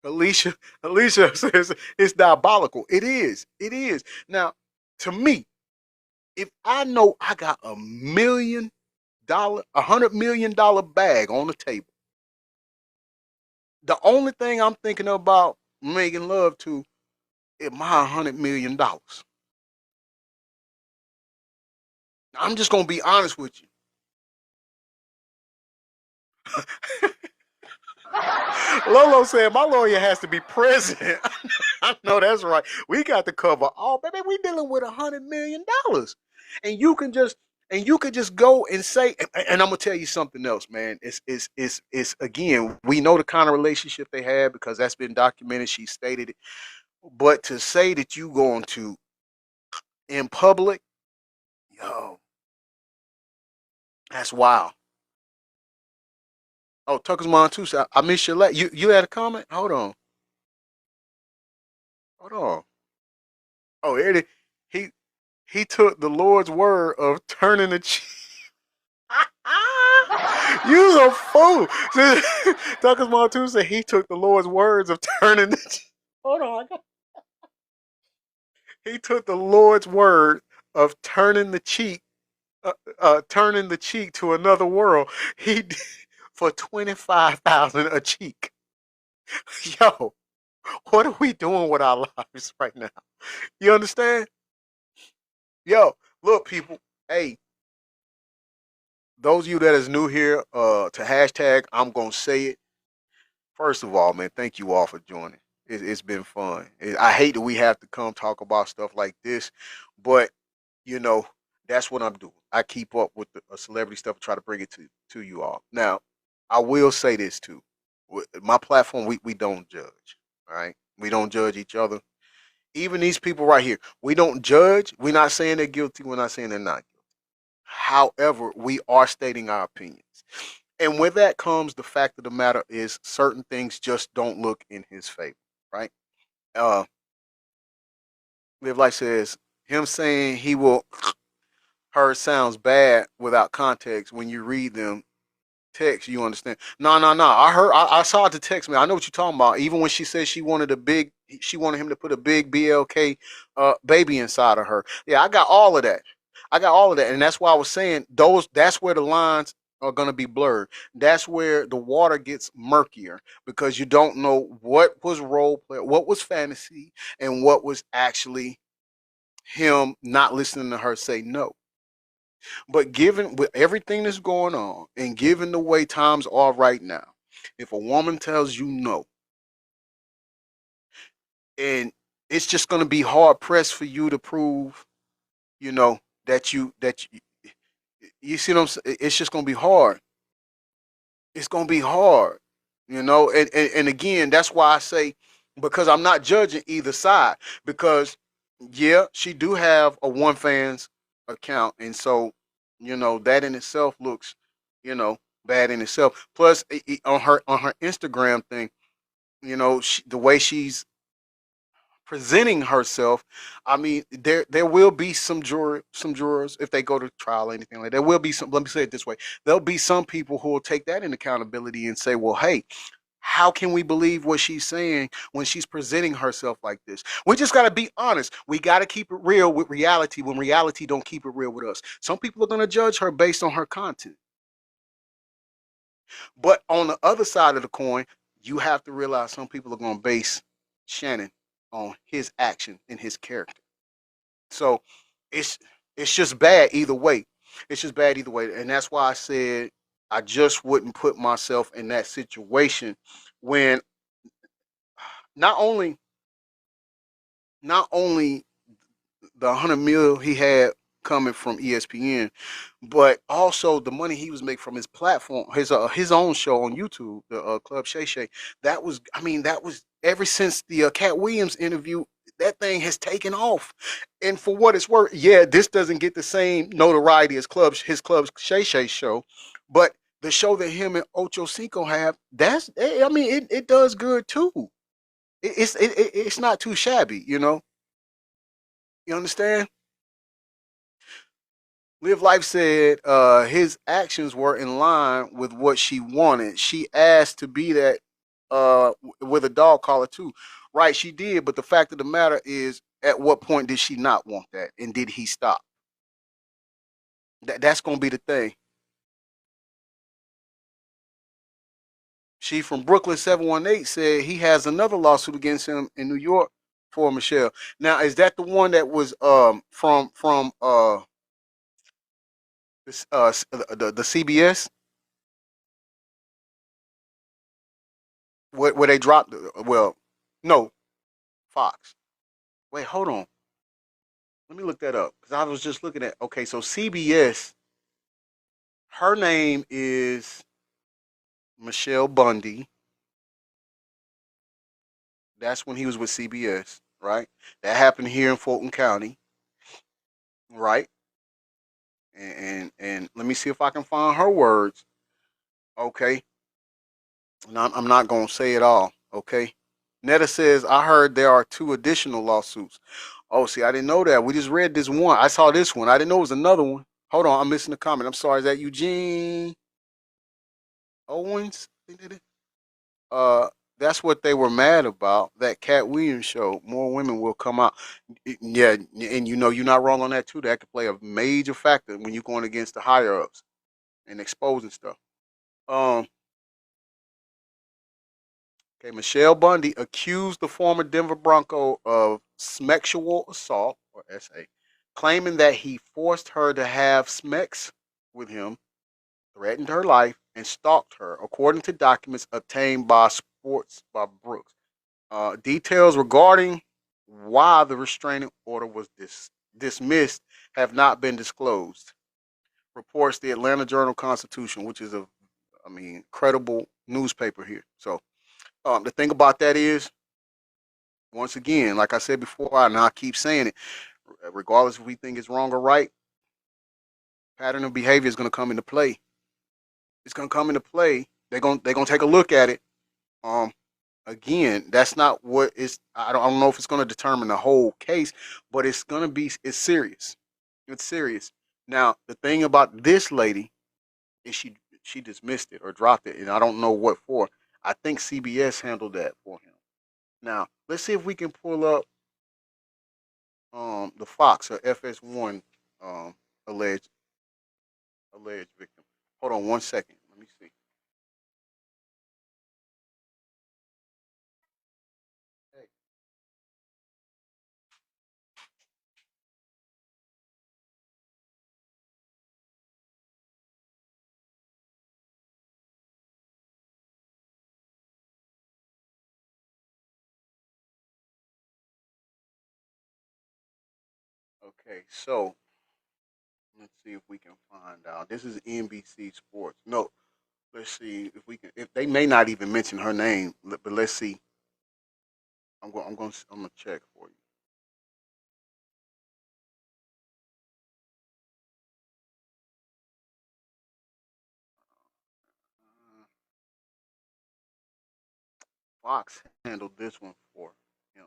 Alicia, Alicia says it's diabolical. It is. It is. Now, to me, if I know I got $100 million bag on the table, the only thing I'm thinking about making love to is my $100 million. I'm just gonna be honest with you. Lolo said my lawyer has to be present. I know that's right. We got to cover all, baby. We dealing with $100 million, and you can just go and say. And I'm gonna tell you something else, man. It's again. We know the kind of relationship they had because that's been documented. She stated it. But to say that you going to in public, yo, that's wild. Oh, Tucker's mom too. So I miss your let. You had a comment. Hold on. Oh, Eddie, he he took the Lord's word of turning the cheek. You's a fool. Tucker's mom too said he took the Lord's words of turning the. Hold on. He took the Lord's word of turning the cheek to another world. He did for 25,000 a cheek. Yo, what are we doing with our lives right now? You understand? Yo, look, people. Hey, those of you that is new here, to hashtag, I'm gonna say it. First of all, man, thank you all for joining. It's been fun. I hate that we have to come talk about stuff like this, but you know that's what I'm doing. I keep up with the celebrity stuff and try to bring it to you all. Now, I will say this too. My platform, we don't judge. All right, we don't judge each other. Even these people right here, we don't judge. We're not saying they're guilty. We're not saying they're not guilty. However, we are stating our opinions. And with that comes the fact of the matter is certain things just don't look in his favor, right? Uh Live Life says him saying he will her sounds bad without context when you read them text, you understand? No, no, no. I saw the text, man. I know what you're talking about. Even when she said she wanted him to put a big BLK baby inside of her. Yeah, I got all of that. I got all of that, and that's why I was saying those. That's where the lines are gonna be blurred. That's where the water gets murkier because you don't know what was role play, what was fantasy, and what was actually him not listening to her say no. But given with everything that's going on and given the way times are right now, if a woman tells you no, and it's just going to be hard pressed for you to prove, you know, you see what I'm saying? It's just going to be hard. It's going to be hard, you know. And again, that's why I say because I'm not judging either side because yeah, she do have a one fans account, and so you know that in itself looks, you know, bad in itself. Plus, on her Instagram thing, you know, the way she's presenting herself, I mean, there will be some jurors if they go to trial or anything like that. There will be some. Let me say it this way: there'll be some people who will take that in accountability and say, well, hey, how can we believe what she's saying when she's presenting herself like this? We just got to be honest. We got to keep it real with reality when reality don't keep it real with us. Some people are going to judge her based on her content. But on the other side of the coin, you have to realize some people are going to base Shannon on his action and his character. So it's it's just bad either way. It's just bad either way. And that's why I said I just wouldn't put myself in that situation when not only not only the 100 mil he had coming from ESPN, but also the money he was making from his platform, his own show on YouTube, the Club Shay Shay. That was, I mean, that was ever since the Cat Williams interview. That thing has taken off, and for what it's worth, yeah, this doesn't get the same notoriety as his Club Shay Shay show, but the show that him and Ocho Cinco have, I mean, it does good too. It's not too shabby, you know. You understand? Live Life said his actions were in line with what she wanted. She asked to be that with a dog collar too. Right, she did, but the fact of the matter is at what point did she not want that? And did he stop? That's gonna be the thing. She from Brooklyn 718 said he has another lawsuit against him in New York for Michelle. Now, is that the one that was from the CBS where they dropped? Well, no, Fox. Wait, hold on. Let me look that up because I was just looking at. Okay, so CBS. Her name is Michelle Bundy. That's when he was with CBS, right? That happened here in Fulton County, right? And let me see if I can find her words. Okay, and I'm not gonna say it all. Okay. Netta says I heard there are two additional lawsuits. Oh, see, I didn't know that. We just read this one. I saw this one. I didn't know it was another one. Hold on, I'm missing the comment. I'm sorry. Is that Eugene? Owens. I think that is. That's what they were mad about. That Cat Williams show. More women will come out. Yeah, and you're not wrong on that too. That could play a major factor when you're going against the higher ups and exposing stuff. Um, okay, Michelle Bundy accused the former Denver Bronco of sexual assault, or SA, claiming that he forced her to have sex with him, threatened her life, and stalked her, according to documents obtained by Sports by Brooks. Details regarding why the restraining order was dismissed have not been disclosed. Reports the Atlanta Journal Constitution, which is credible newspaper here. So the thing about that is, once again, like I said before, and I keep saying it, regardless if we think it's wrong or right, pattern of behavior is going to come into play. It's going to come into play. They're gonna take a look at it. Um, Again, that's not what is. I don't know if it's going to determine the whole case, but it's going to be. It's serious. It's serious. Now, the thing about this lady is she dismissed it or dropped it, and I don't know what for. I think CBS handled that for him. Now, let's see if we can pull up the Fox or FS1 um alleged alleged victim. Hold on one second. Let me see. Hey, okay, so let's see if we can find out. This is NBC Sports. No, let's see if we can. If they may not even mention her name, but let's see. I'm gonna check for you. Uh, Fox handled this one for him.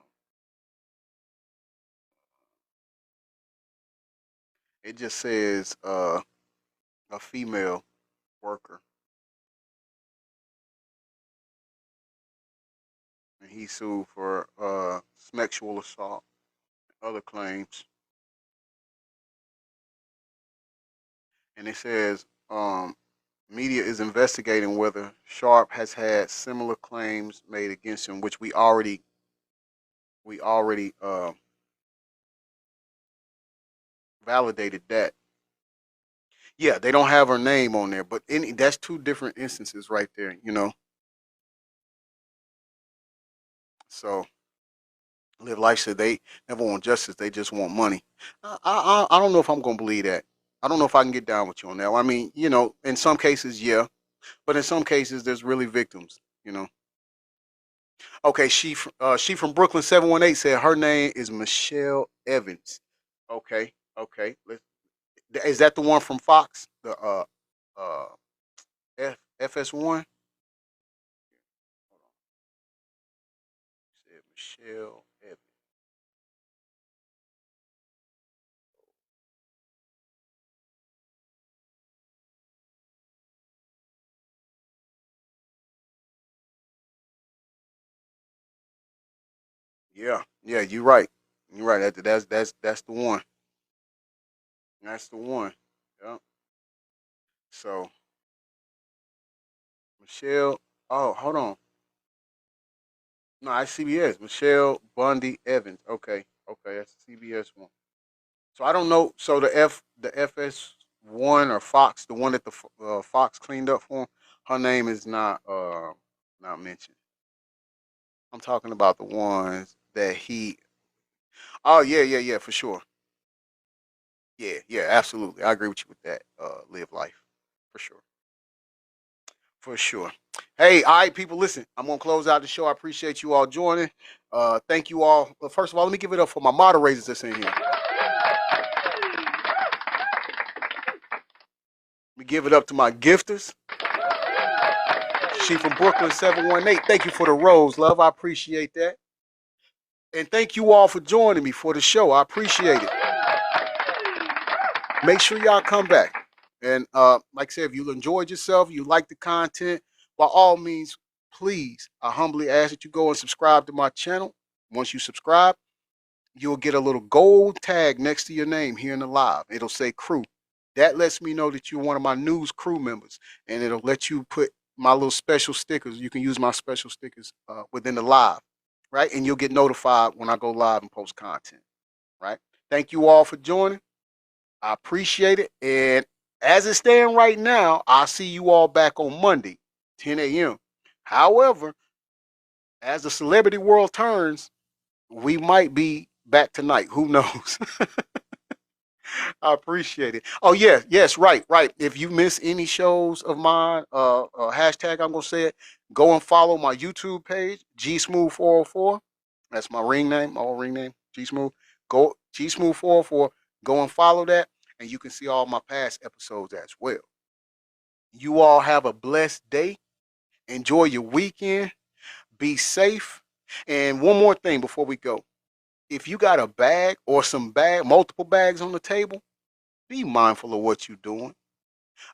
It just says a female worker, and he sued for sexual assault, and other claims, and it says media is investigating whether Sharp has had similar claims made against him, which we already validated that. Yeah, they don't have her name on there, but that's two different instances right there. So Live Life said they never want justice; they just want money. I don't know if I'm gonna believe that. I don't know if I can get down with you on that. I mean, in some cases, yeah, but in some cases, there's really victims. Okay, she from Brooklyn 718 said her name is Michelle Evans. Okay, okay. Is that the one from Fox? The uh FS1? Said Michelle Evans. Yeah, yeah, you're right. You're right. That's the one. That's the one. Yeah. So Michelle. Oh, hold on. No, I CBS. Michelle Bundy Evans. Okay, okay, that's the CBS one. So I don't know. So the FS1 or Fox, the one that the Fox cleaned up for him, her name is not mentioned. I'm talking about the ones that he. Oh yeah, yeah, yeah, for sure. Yeah, yeah, absolutely. I agree with you with that. Live life, for sure, for sure. Hey, all right, people, listen. I'm gonna close out the show. I appreciate you all joining. Thank you all. First of all, let me give it up for my moderators that's in here. Let me give it up to my gifters. She from Brooklyn 718. Thank you for the rose, love. I appreciate that. And thank you all for joining me for the show. I appreciate it. Make sure y'all come back. And like I said, if you enjoyed yourself, you like the content, by all means, please, I humbly ask that you go and subscribe to my channel. Once you subscribe, you'll get a little gold tag next to your name here in the live. It'll say crew. That lets me know that you're one of my news crew members, and it'll let you put my little special stickers. You can use my special stickers within the live, right? And you'll get notified when I go live and post content, right? Thank you all for joining. I appreciate it. And as it stands right now, I'll see you all back on Monday, 10 a.m. However, as the celebrity world turns, we might be back tonight. Who knows? I appreciate it. Oh yeah, yes, right, right. If you miss any shows of mine, hashtag I'm gonna say it. Go and follow my YouTube page, G Smooth 404. That's my ring name, my old ring name, G Smooth. Go G Smooth 404. Go and follow that, and you can see all my past episodes as well. You all have a blessed day. Enjoy your weekend. Be safe. And one more thing before we go. If you got a bag or multiple bags on the table, be mindful of what you're doing.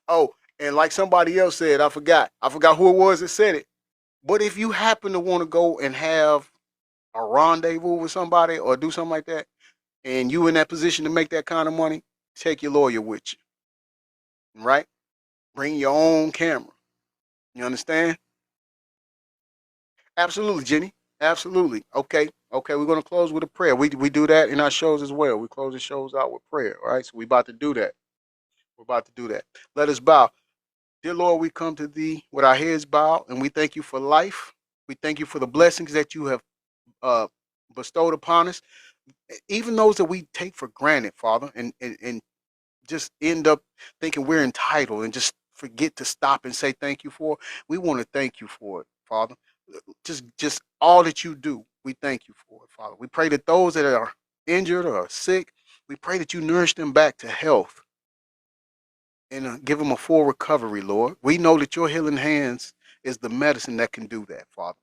Oh, and like somebody else said, I forgot who it was that said it. But if you happen to want to go and have a rendezvous with somebody or do something like that, and you in that position to make that kind of money, take your lawyer with you, right? Bring your own camera. You understand? Absolutely, Jenny. Absolutely. Okay. Okay. We're gonna close with a prayer. We do that in our shows as well. We close the shows out with prayer. All right. So we're about to do that. We're about to do that. Let us bow. Dear Lord, we come to thee with our heads bowed, and we thank you for life. We thank you for the blessings that you have uh, bestowed upon us, even those that we take for granted, Father, and just end up thinking we're entitled and just forget to stop and say thank you for. We want to thank you for it, Father. Just all that you do, we thank you for it, Father. We pray that those that are injured or sick, we pray that you nourish them back to health and give them a full recovery, Lord. We know that your healing hands is the medicine that can do that, Father.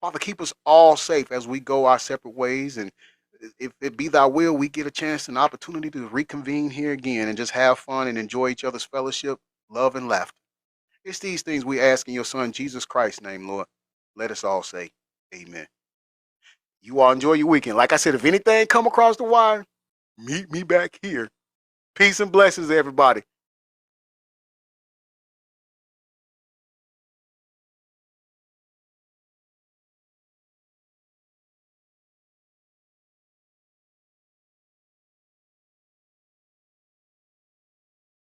Father, keep us all safe as we go our separate ways. And if it be thy will, we get a chance and opportunity to reconvene here again and just have fun and enjoy each other's fellowship, love, and laughter. It's these things we ask in your son, Jesus Christ's name, Lord. Let us all say amen. You all enjoy your weekend. Like I said, if anything come across the wire, meet me back here. Peace and blessings, everybody.